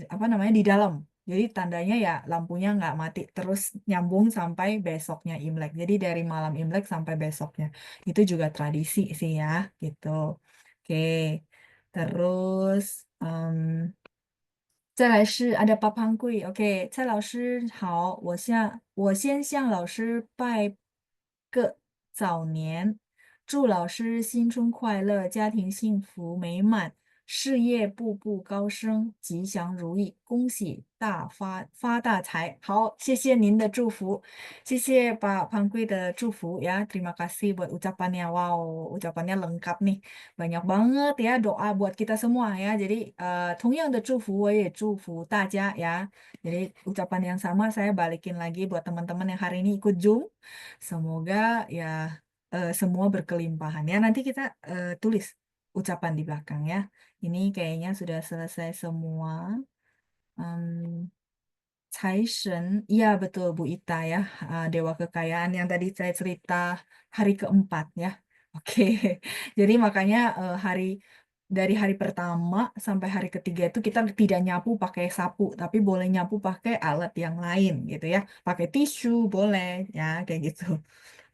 apa namanya di dalam. Jadi tandanya ya lampunya nggak mati terus nyambung sampai besoknya Imlek. Jadi dari malam Imlek sampai besoknya. Itu juga tradisi sih ya, gitu. Oke. Terus 再来是 ada Papang Gui. OK，蔡老师好，我先向老师拜个早年，祝老师新春快乐，家庭幸福美满，事业步步高升，吉祥如意，恭喜发大财。好，谢谢您的祝福，谢谢Pak Pangkui的祝福ya. Terima kasih buat ucapannya. Wow, ucapannya lengkap nih. Banyak banget ya doa buat kita semua ya. Jadi 同样的祝福我也祝福大家 ya. Jadi ucapan yang sama saya balikin lagi buat teman-teman yang hari ini ikut Zoom. Semoga ya semua berkelimpahan ya. Nanti kita tulis ucapan di belakang ya. Ini kayaknya sudah selesai semua. Em, Caisen, iya betul Bu Ita ya, Dewa Kekayaan yang tadi saya cerita hari keempat ya. Oke, jadi makanya dari hari pertama sampai hari ketiga itu kita tidak nyapu pakai sapu, tapi boleh nyapu pakai alat yang lain gitu ya. Pakai tisu boleh ya, kayak gitu.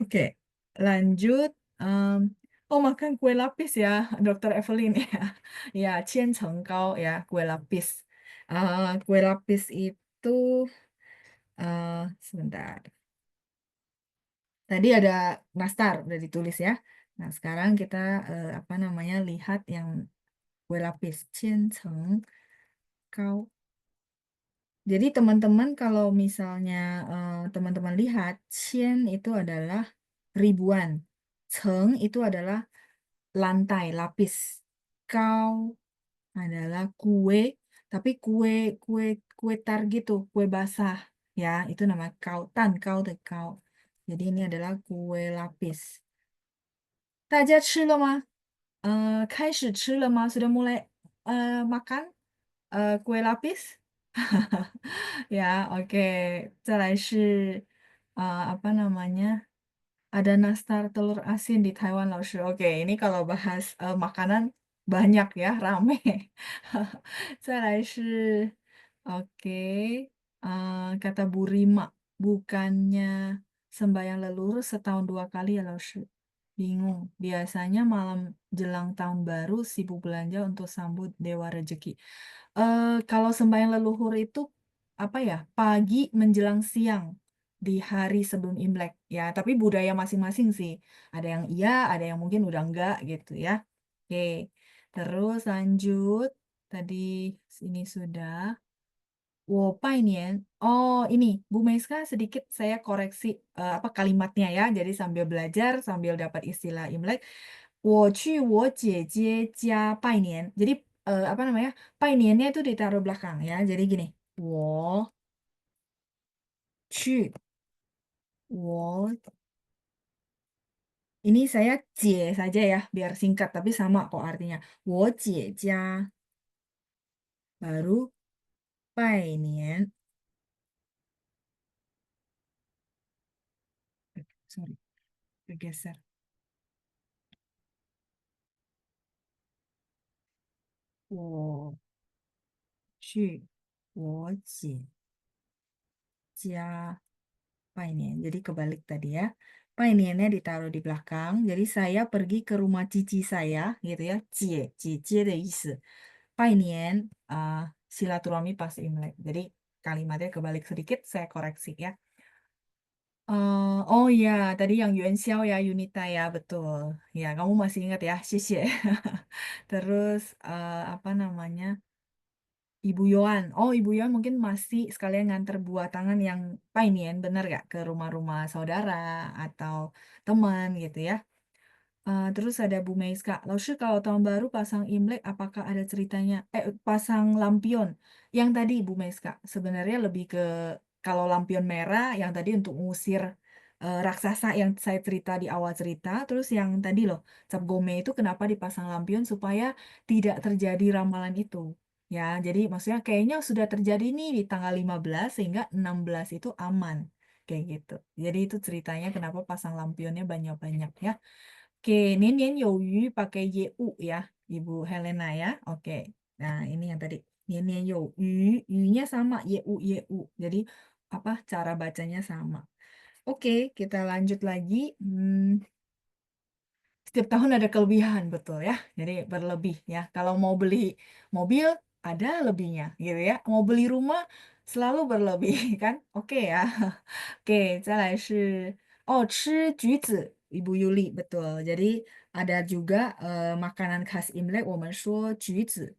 Oke, lanjut. em, oh makan kue lapis ya, Dokter Evelyn ya. Ya, Kau ya, kue lapis. Kue lapis itu sebentar. Tadi ada nastar udah ditulis ya. Nah, sekarang kita apa namanya lihat yang kue lapis kau. Jadi teman-teman kalau misalnya teman-teman lihat itu adalah ribuan. Ceng itu adalah lantai lapis. Kau adalah kue, tapi kue kue kue tar gitu, kue basah, ya, itu nama kau, tan kau de kau. Jadi ini adalah kue lapis. 大家吃了吗？开始吃了吗？Sudah mulai, makan, kue lapis? Ya, oke. 再来是, apa namanya, ada nastar telur asin di Taiwan, Laoshi. Oke, ini kalau bahas, makanan banyak ya, rame. 再来是, oke, kata Bu Rima, bukannya sembahyang leluhur setahun 2 kali ya, Laoshi? Bingung, biasanya malam jelang tahun baru sibuk belanja untuk sambut dewa rezeki. Kalau sembahyang leluhur itu, apa ya, pagi menjelang siang di hari sebelum Imlek, ya, tapi budaya masing-masing sih. Ada yang iya, ada yang mungkin udah enggak gitu ya. Oke, terus lanjut, tadi ini sudah. Oh, ini Bu Meiska sedikit saya koreksi, apa, kalimatnya ya. Jadi sambil belajar, sambil dapat istilah Imlek. 我去我姐姐家拜年. Jadi, apa namanya, 拜年nya itu ditaruh belakang ya. Jadi gini, 我去, 我 ini saya cie saja ya, biar singkat, tapi sama kok artinya. 我姐家 baru 拜年. Sorry, bergeser. 我去我姐家 拜年. Jadi kebalik tadi ya. 拜年nya ditaruh di belakang. Jadi saya pergi ke rumah cici saya, gitu ya. Cie, cicie de isi. 拜年, silaturahmi pas Imlek. Jadi kalimatnya kebalik sedikit, saya koreksi ya. Oh iya, tadi yang Yuan Xiao ya, Yunita ya, betul. Ya, kamu masih ingat ya, xie. Terus, apa namanya, Ibu Yohan. Oh, Ibu Yohan mungkin masih sekalian nganter buah tangan yang painian, bener gak? Ke rumah-rumah saudara atau teman gitu ya. Terus ada Bu Meiska. Lalu kalau tahun baru pasang Imlek, apakah ada ceritanya? Pasang lampion. Yang tadi Bu Meiska, sebenarnya lebih ke kalau lampion merah, yang tadi untuk ngusir raksasa yang saya cerita di awal cerita. Terus yang tadi loh, Cap Gome itu kenapa dipasang lampion supaya tidak terjadi ramalan itu. Ya, jadi maksudnya kayaknya sudah terjadi nih di tanggal 15 sehingga 16 itu aman. Kayak gitu. Jadi itu ceritanya kenapa pasang lampionnya banyak-banyak ya. Oke, 年年有余 pakai YU ya, Ibu Helena ya. Oke. Nah, ini yang tadi. 年年有余, yu-nya sama, YU. Jadi apa cara bacanya sama. Oke, kita lanjut lagi. Setiap tahun ada kelebihan, betul ya. Jadi berlebih ya. Kalau mau beli mobil ada lebihnya gitu ya. Mau beli rumah selalu berlebih kan? Oke ya. Oke, 再来是, 吃橘子, Ibu Yuli, betul. Jadi ada juga makanan khas Imlek, 我们说橘子.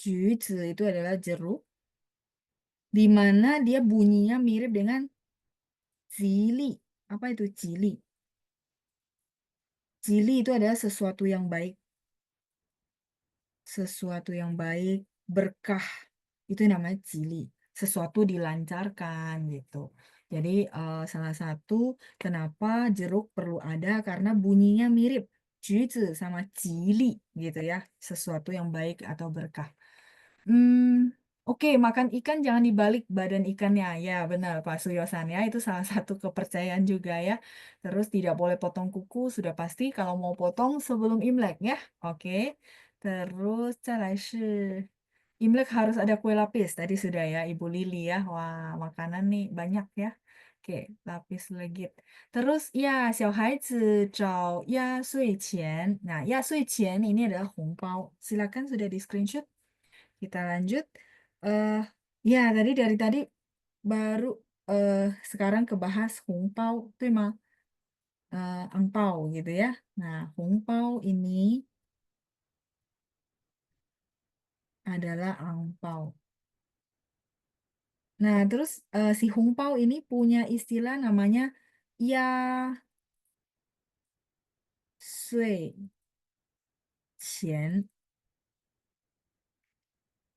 橘子 itu adalah jeruk, di mana dia bunyinya mirip dengan cili. Apa itu cili? Cili itu adalah sesuatu yang baik, berkah. Itu yang namanya cili. Sesuatu dilancarkan gitu. Jadi salah satu kenapa jeruk perlu ada karena bunyinya mirip juice sama cili gitu ya. Sesuatu yang baik atau berkah. Oke, makan ikan jangan dibalik badan ikannya. Ya, benar Pak Suyosan ya. Itu salah satu kepercayaan juga ya. Terus tidak boleh potong kuku, sudah pasti kalau mau potong sebelum Imlek ya. Oke. Terus 再来是 Imlek harus ada kue lapis. Tadi sudah ya, Ibu Lili ya. Wah, makanan nih banyak ya. Oke, lapis legit. Terus ya, 小孩子找压岁钱. Nah, 压岁钱 ini adalah hongbao. Silakan sudah di screenshot. Kita lanjut. eh Ya, dari tadi baru eh sekarang kebahas hongbao, itu emang angpao gitu ya. Nah, hongbao ini adalah angpao. Nah, terus si Hungpao ini punya istilah namanya ya sui. 前.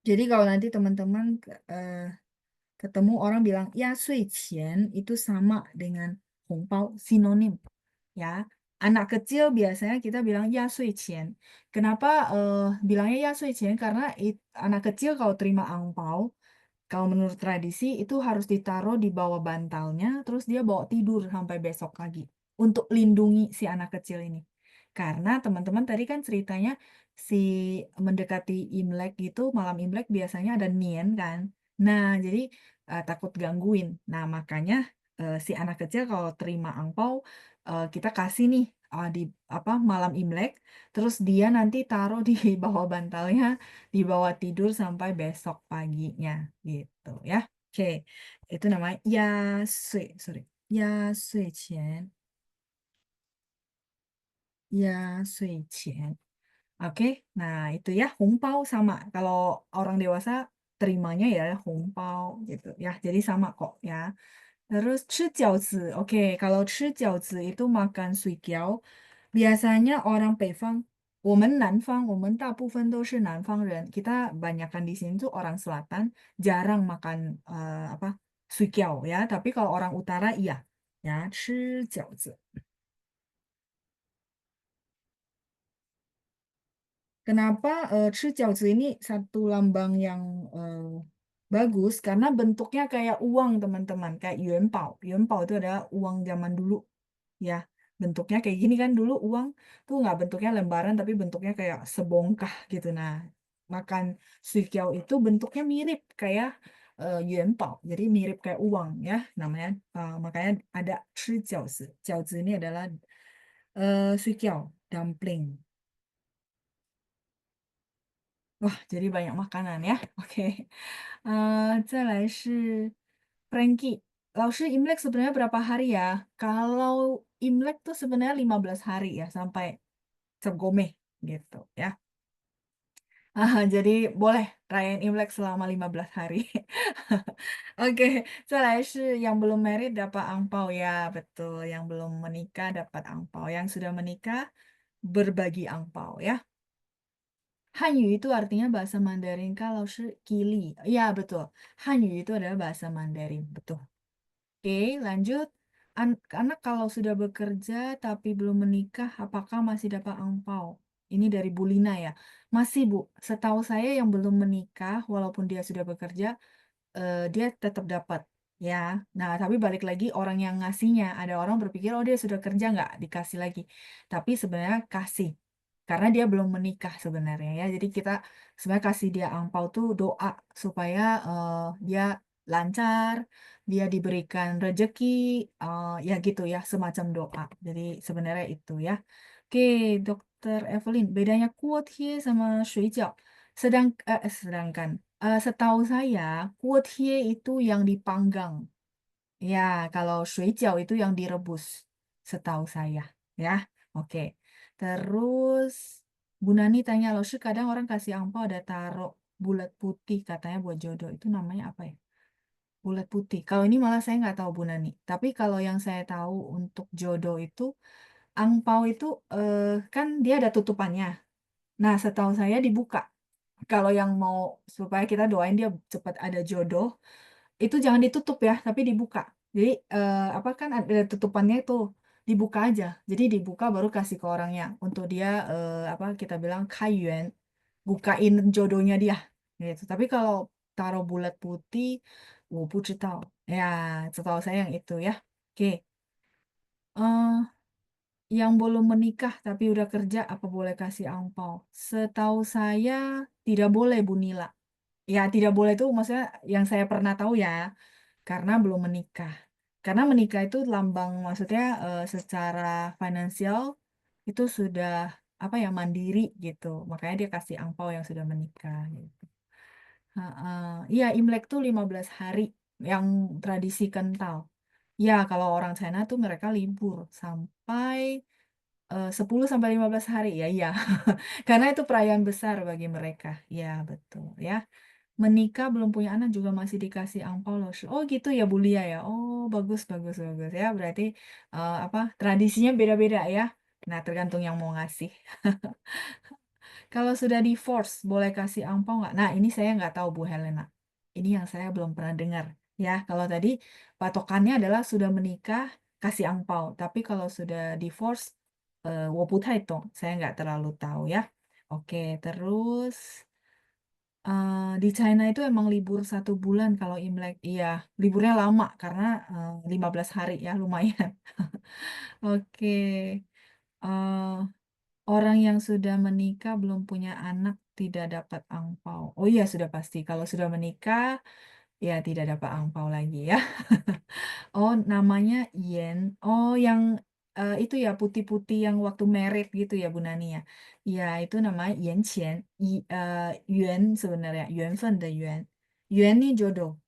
Jadi kalau nanti teman-teman ketemu orang bilang ya sui qian itu sama dengan hongpao sinonim ya. Anak kecil biasanya kita bilang ya sui qian. Kenapa bilangnya ya sui qian? Karena anak kecil kalau terima angpao, kalau menurut tradisi itu harus ditaruh di bawah bantalnya, terus dia bawa tidur sampai besok pagi untuk lindungi si anak kecil ini. Karena teman-teman tadi kan ceritanya si mendekati Imlek gitu, malam Imlek biasanya ada nien kan. Nah, jadi takut gangguin. Nah, makanya si anak kecil kalau terima angpau kita kasih nih di apa malam Imlek, terus dia nanti taruh di bawah bantalnya, di bawah tidur sampai besok paginya gitu ya. Oke, itu namanya ya sui, sorry. Ya sui qian, ya sui qian. Oke, nah itu ya hongpao sama. Kalau orang dewasa terimanya ya hongpao gitu ya. Jadi sama kok ya. Terus 吃饺子, oke, kalau 吃饺子itu makan suikiao. Biasanya orang 北方, 我们南方, 我们大部分都是南方人. Kita banyakkan di sini tuh orang selatan, jarang makan apa suikiao ya. Tapi kalau orang utara iya, ya 吃饺子. Kenapa 吃饺子 ini satu lambang yang bagus? Karena bentuknya kayak uang teman-teman, kayak yuanbao. Yuanbao itu adalah uang zaman dulu. Ya, bentuknya kayak gini kan dulu uang tuh nggak bentuknya lembaran tapi bentuknya kayak sebongkah gitu. Nah, makan suikiao itu bentuknya mirip kayak yuanbao, jadi mirip kayak uang ya namanya. Makanya ada 吃饺子. 饺子 ini adalah suikiao, dumpling. Wah, jadi banyak makanan ya. Oke. 再来是 Frankie. 老师 Imlek sebenarnya berapa hari ya? Kalau Imlek tuh sebenarnya 15 hari ya sampai Gomeh gitu ya. Jadi boleh rayain Imlek selama 15 hari. Oke, 再来是 yang belum married dapat angpau ya, betul. Yang belum menikah dapat angpau. Yang sudah menikah berbagi angpau ya. Hanyu itu artinya bahasa Mandarin kalau kili. Ya, betul. Hanyu itu adalah bahasa Mandarin, betul. Oke, lanjut. Anak kalau sudah bekerja tapi belum menikah, apakah masih dapat angpau? Ini dari Bu Lina ya. Masih, Bu. Setahu saya yang belum menikah, walaupun dia sudah bekerja, dia tetap dapat. Ya, nah tapi balik lagi orang yang ngasihnya, ada orang berpikir, oh dia sudah kerja nggak dikasih lagi. Tapi sebenarnya kasih. Karena dia belum menikah sebenarnya ya. Jadi kita sebenarnya kasih dia angpau tuh doa supaya dia lancar, dia diberikan rezeki, ya gitu ya, semacam doa. Jadi sebenarnya itu ya. Oke, Dokter Evelyn, bedanya kuotie sama shuijiao. Sedangkan setahu saya kuotie itu yang dipanggang. Ya, kalau shuijiao itu yang direbus. Setahu saya ya. Oke. Terus Bu Nani tanya, loh sih kadang orang kasih angpau ada taruh bulat putih katanya buat jodoh. Itu namanya apa ya? Bulat putih. Kalau ini malah saya nggak tahu Bu Nani. Tapi kalau yang saya tahu untuk jodoh itu, angpau itu kan dia ada tutupannya. Nah, setahu saya dibuka. Kalau yang mau supaya kita doain dia cepat ada jodoh, itu jangan ditutup ya, tapi dibuka. Jadi apa kan ada tutupannya itu dibuka aja. Jadi dibuka baru kasih ke orangnya untuk dia apa kita bilang kayuan, bukain jodohnya dia. Gitu. Tapi kalau taruh bulat putih, 我不知道. Ya, setahu saya yang itu ya. Oke. eh yang belum menikah tapi udah kerja, apa boleh kasih angpau? Setahu saya tidak boleh Bu Nila. Ya, tidak boleh itu maksudnya yang saya pernah tahu ya, karena belum menikah. Karena menikah itu lambang, maksudnya secara finansial itu sudah apa ya mandiri gitu. Makanya dia kasih angpau yang sudah menikah gitu. Heeh. Iya, Imlek tuh 15 hari yang tradisi kental. Ya, kalau orang China tuh mereka libur sampai 10 sampai 15 hari. Ya, iya. Karena itu perayaan besar bagi mereka. Ya, betul ya. Menikah belum punya anak juga masih dikasih angpau loh. Oh gitu ya Bu Lia ya. Oh bagus bagus bagus ya. Berarti apa tradisinya beda-beda ya. Nah tergantung yang mau ngasih. Kalau sudah divorce, boleh kasih angpau nggak? Nah, ini saya nggak tahu Bu Helena. Ini yang saya belum pernah dengar. Ya, kalau tadi patokannya adalah sudah menikah, kasih angpau. Tapi kalau sudah divorce, 我不太懂. Saya nggak terlalu tahu ya. Oke, terus di China itu emang libur 1 bulan kalau Imlek. Iya, liburnya lama karena 15 hari ya, lumayan. Oke. eh, Orang yang sudah menikah belum punya anak tidak dapat angpau. Oh iya, sudah pasti. Kalau sudah menikah, ya tidak dapat angpau lagi ya. Oh, namanya Yen. Oh, yang itu ya putih-putih yang waktu merit gitu ya Bu Nani ya. Ya, itu namanya Yen Qian. Yuan sebenarnya. Yuan Fen de Yuan. Yuan nih jodoh.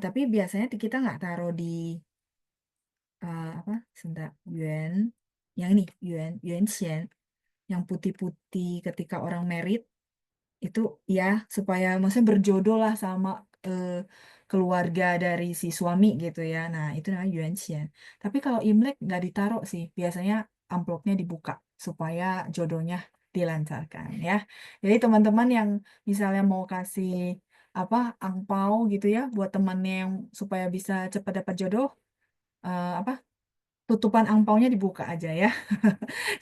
Tapi biasanya kita nggak taruh di apa? Sebentar. Yuan. Yang ini, Yuan Qian. Yang putih-putih ketika orang merit itu ya supaya maksudnya berjodoh lah sama eh, keluarga dari si suami gitu ya. Nah, itu namanya yuanxian. Tapi kalau Imlek nggak ditaruh sih, biasanya amplopnya dibuka supaya jodohnya dilancarkan ya. Jadi teman-teman yang misalnya mau kasih apa angpau gitu ya buat temannya yang supaya bisa cepat dapat jodoh, apa tutupan angpaunya dibuka aja ya,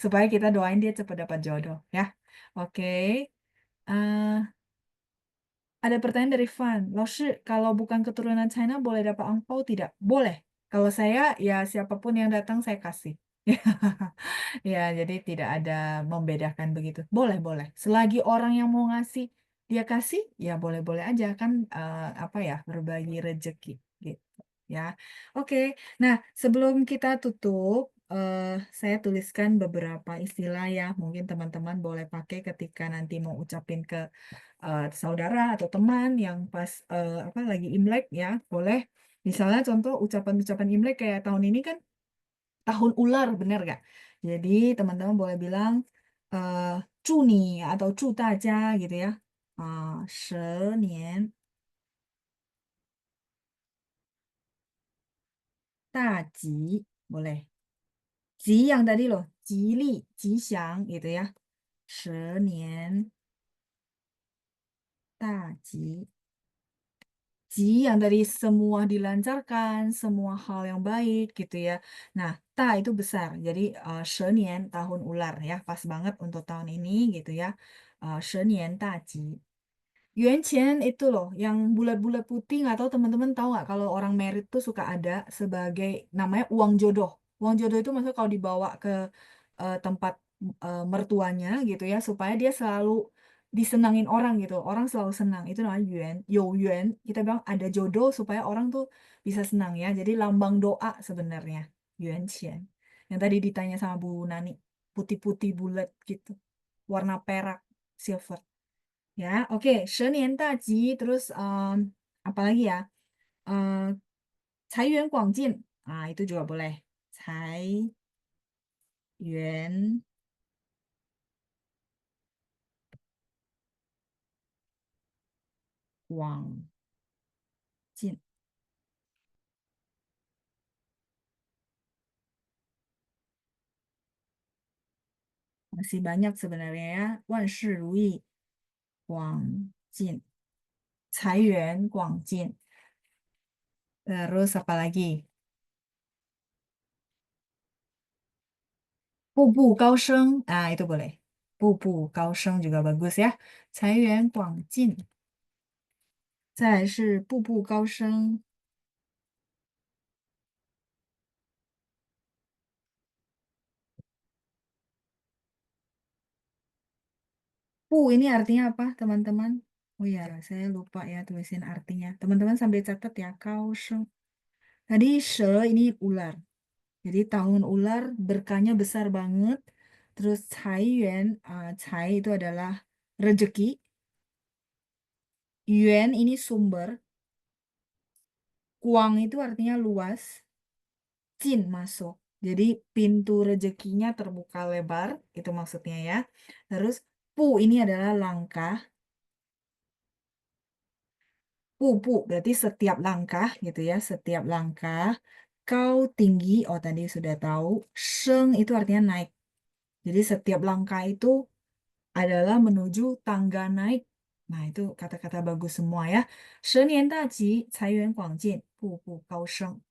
supaya kita doain dia cepat dapat jodoh ya. Oke. eh Ada pertanyaan dari Fan. Loshi, kalau bukan keturunan China boleh dapat angpau tidak? Boleh. Kalau saya, ya siapapun yang datang saya kasih. Ya, jadi tidak ada membedakan begitu. Boleh, boleh. Selagi orang yang mau ngasih, dia kasih, ya boleh-boleh aja kan apa ya, berbagi rezeki gitu. Ya. Oke. Nah, sebelum kita tutup, saya tuliskan beberapa istilah ya. Mungkin teman-teman boleh pakai ketika nanti mau ucapin ke saudara atau teman yang pas apa lagi Imlek ya boleh misalnya contoh ucapan-ucapan Imlek kayak tahun ini kan tahun ular bener gak? Jadi teman-teman boleh bilang eh 祝你 atau 祝大家gitu ya. 蛇年 大吉 boleh. Ji yang tadi loh, 吉利, 吉祥 gitu ya. 蛇年 大吉 Ji yang dari semua dilancarkan, semua hal yang baik gitu ya. Nah, ta itu besar. Jadi shenian tahun ular ya, pas banget untuk tahun ini gitu ya. Shenian taji. Yuan Chen itu loh, yang bulat-bulat putih, nggak tahu teman-teman tahu nggak kalau orang merit tuh suka ada sebagai namanya uang jodoh. Uang jodoh itu maksudnya kalau dibawa ke tempat mertuanya gitu ya, supaya dia selalu disenangin orang gitu. Orang selalu senang. Itu namanya yuan, yo yuan. Kita bilang ada jodoh supaya orang tuh bisa senang ya. Jadi lambang doa sebenarnya Yuan Chen. Yang tadi ditanya sama Bu Nani, putih-putih bulat gitu, warna perak, silver. Ya, oke. 蛇年大吉, terus apa lagi ya? Eh, 财源广进. Ah, itu juga boleh. 财源广进. Masih banyak sebenarnya ya. 万事如意广进. 财源广进. Terus apa lagi? 步步高升. Ah, itu boleh. 步步高升 juga bagus ya. 财源广进. 再来是步步高升. Ini artinya apa, teman-teman? Oh ya, saya lupa ya tulisin artinya. Teman-teman sambil catat ya. Kau sheng. Tadi she ini ular. Jadi tahun ular berkahnya besar banget. Terus cai yuan, cai itu adalah rezeki. Yuan ini sumber. Kuang itu artinya luas. Jin masuk. Jadi pintu rezekinya terbuka lebar. Itu maksudnya ya. Terus pu ini adalah langkah. Pu berarti setiap langkah gitu ya, setiap langkah. Kau tinggi, oh tadi sudah tahu. Sheng itu artinya naik. Jadi setiap langkah itu adalah menuju tangga naik. Nah, itu kata-kata bagus semua ya. 10年大吉，财源广进，步步高升.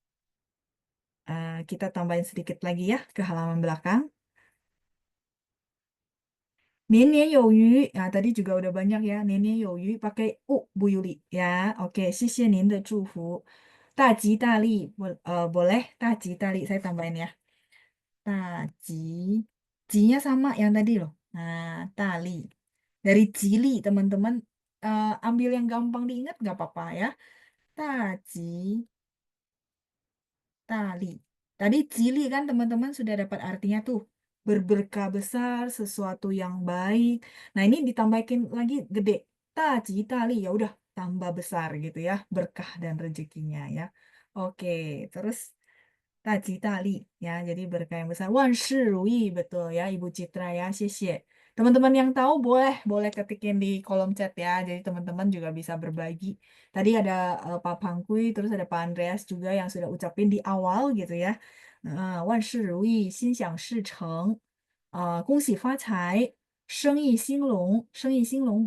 Kita tambahin sedikit lagi ya ke halaman belakang. 年年有余. Nah, tadi juga udah banyak ya. 年年有余 pakai Bu Yuli ya. Oke, 谢谢您的祝福. 大吉大利, boleh 大吉大利. Saya tambahin ya. 大吉. Ji-nya sama yang tadi loh. Nah, tali. Dari jili, teman-teman. Ambil yang gampang diingat nggak apa-apa ya. Taji, tali. Tadi jili kan teman-teman sudah dapat artinya tuh. Berberkah besar, sesuatu yang baik. Nah, ini ditambahin lagi gede. Taji, tali. Ya udah, tambah besar gitu ya. Berkah dan rezekinya ya. Oke, terus taji tali ya, jadi berkah yang besar. Wan shi rui, betul ya, Ibu Citra ya, xie. Teman-teman yang tahu boleh boleh ketikin di kolom chat ya. Jadi teman-teman juga bisa berbagi. Tadi ada Pak Pangkui, terus ada Pak Andreas juga yang sudah ucapin di awal gitu ya. Wan shi rui, xin xiang shi cheng, 恭喜发财, 生意兴隆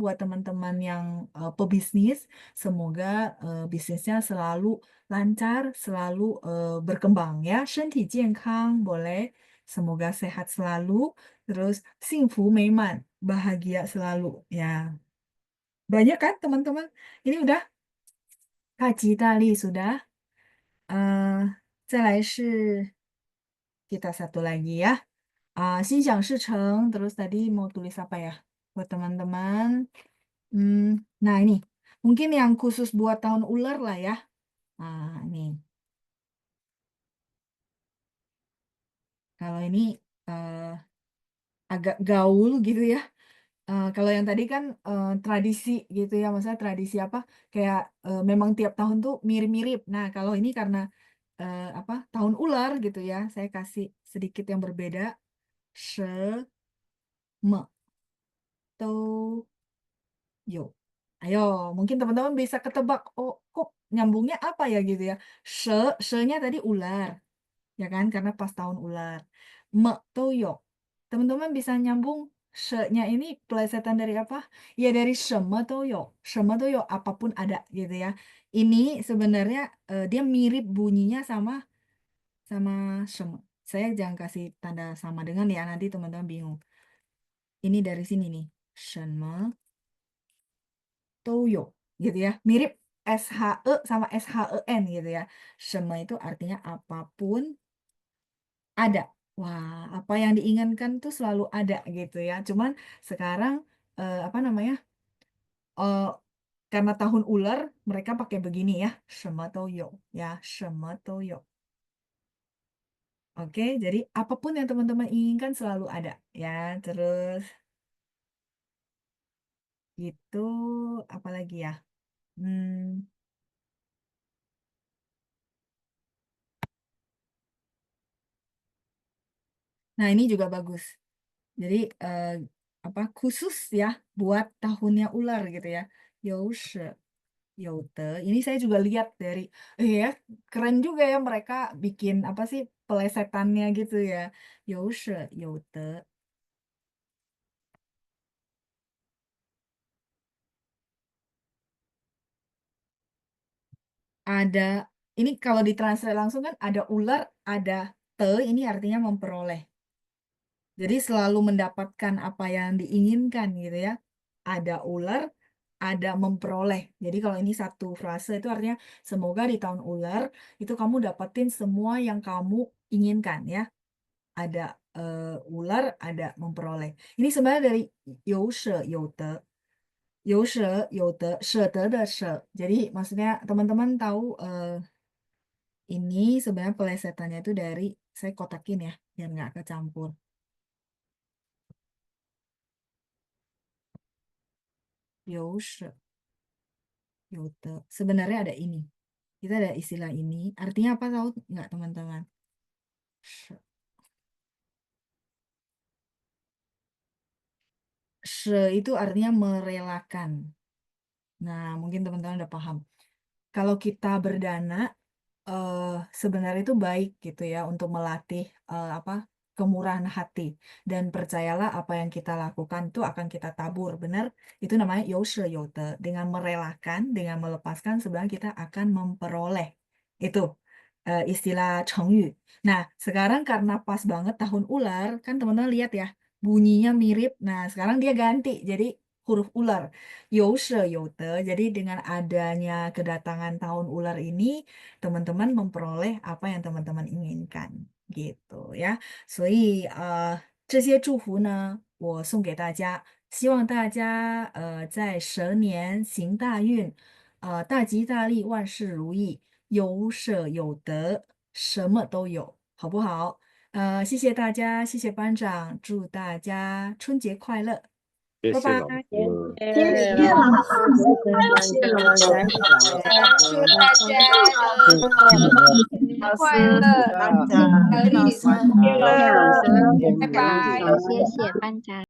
buat teman-teman yang pebisnis, semoga bisnisnya selalu lancar, selalu berkembang ya. 身体健康 boleh, semoga sehat selalu, terus 幸福美满, bahagia selalu ya. Banyak kan teman-teman? Ini udah kaji tali sudah. 再来是 kita satu lagi ya. 心想事成, terus tadi mau tulis apa ya? Buat teman-teman. Nah ini, mungkin yang khusus buat tahun ular lah ya. Nah ini, kalau ini eh, agak gaul gitu ya. Kalau yang tadi kan tradisi gitu ya, maksudnya tradisi apa? Kayak memang tiap tahun tuh mirip-mirip. Nah kalau ini karena apa? Tahun ular gitu ya, saya kasih sedikit yang berbeda. She, me, to, yo. Ayo, mungkin teman-teman bisa ketebak, oh kok nyambungnya apa ya gitu ya. Se, se-nya tadi ular, ya kan? Karena pas tahun ular. Me, toyo. Teman-teman bisa nyambung se-nya ini plesetan dari apa? Ya dari sheme toyo. Sheme toyo, apapun ada gitu ya. Ini sebenarnya dia mirip bunyinya sama sama sheme. Saya jangan kasih tanda sama dengan ya, nanti teman-teman bingung. Ini dari sini nih. Sheme Toyo gitu ya. Mirip SHE sama SHEN gitu ya. Shema itu artinya apapun ada. Wah, apa yang diinginkan tuh selalu ada gitu ya. Cuman sekarang apa namanya? eh, karena tahun ular mereka pakai begini ya. Shema Toyo ya, Shema Toyo. Oke, jadi apapun yang teman-teman inginkan selalu ada ya. Terus itu apalagi ya? Hmm, nah, ini juga bagus. Jadi apa khusus ya buat tahunnya ular gitu ya. Youse, Youte. Ini saya juga lihat dari ya keren juga ya mereka bikin apa sih pelesetannya gitu ya. Youse, Youte. Ada ini kalau ditranslate langsung kan ada ular, ada te ini artinya memperoleh. Jadi selalu mendapatkan apa yang diinginkan gitu ya. Ada ular, ada memperoleh. Jadi kalau ini satu frase itu artinya semoga di tahun ular itu kamu dapetin semua yang kamu inginkan ya. Ada ular, ada memperoleh. Ini sebenarnya dari 有舍有得，有舍有得，舍得的舍. Jadi maksudnya teman-teman tahu ini sebenarnya pelesetannya itu dari saya kotakin ya biar nggak kecampur. 有舍有得. Sebenarnya ada ini. Kita ada istilah ini. Artinya apa tahu nggak teman-teman? She, she itu artinya merelakan. Nah, mungkin teman-teman udah paham. Kalau kita berdana, eh, sebenarnya itu baik gitu ya untuk melatih apa? kemurahan hati. Dan percayalah apa yang kita lakukan itu akan kita tabur, benar? Itu namanya yoshe yote. Dengan merelakan, dengan melepaskan, sebenarnya kita akan memperoleh. Itu istilah Chengyu. Nah, sekarang karena pas banget tahun ular, kan teman-teman lihat ya, bunyinya mirip. Nah, sekarang dia ganti jadi huruf ular. Yoshe yote. Jadi dengan adanya kedatangan tahun ular ini, teman-teman memperoleh apa yang teman-teman inginkan. Gitu ya. 所以这些祝福呢，我送给大家，希望大家在蛇年行大运，大吉大利，万事如意，有舍有得，什么都有，好不好？谢谢大家，谢谢班长，祝大家春节快乐，拜拜。谢谢老谢师。谢老师，谢谢班长，祝大家老快乐，班长，顺利，谢谢老师，拜拜。谢谢班长。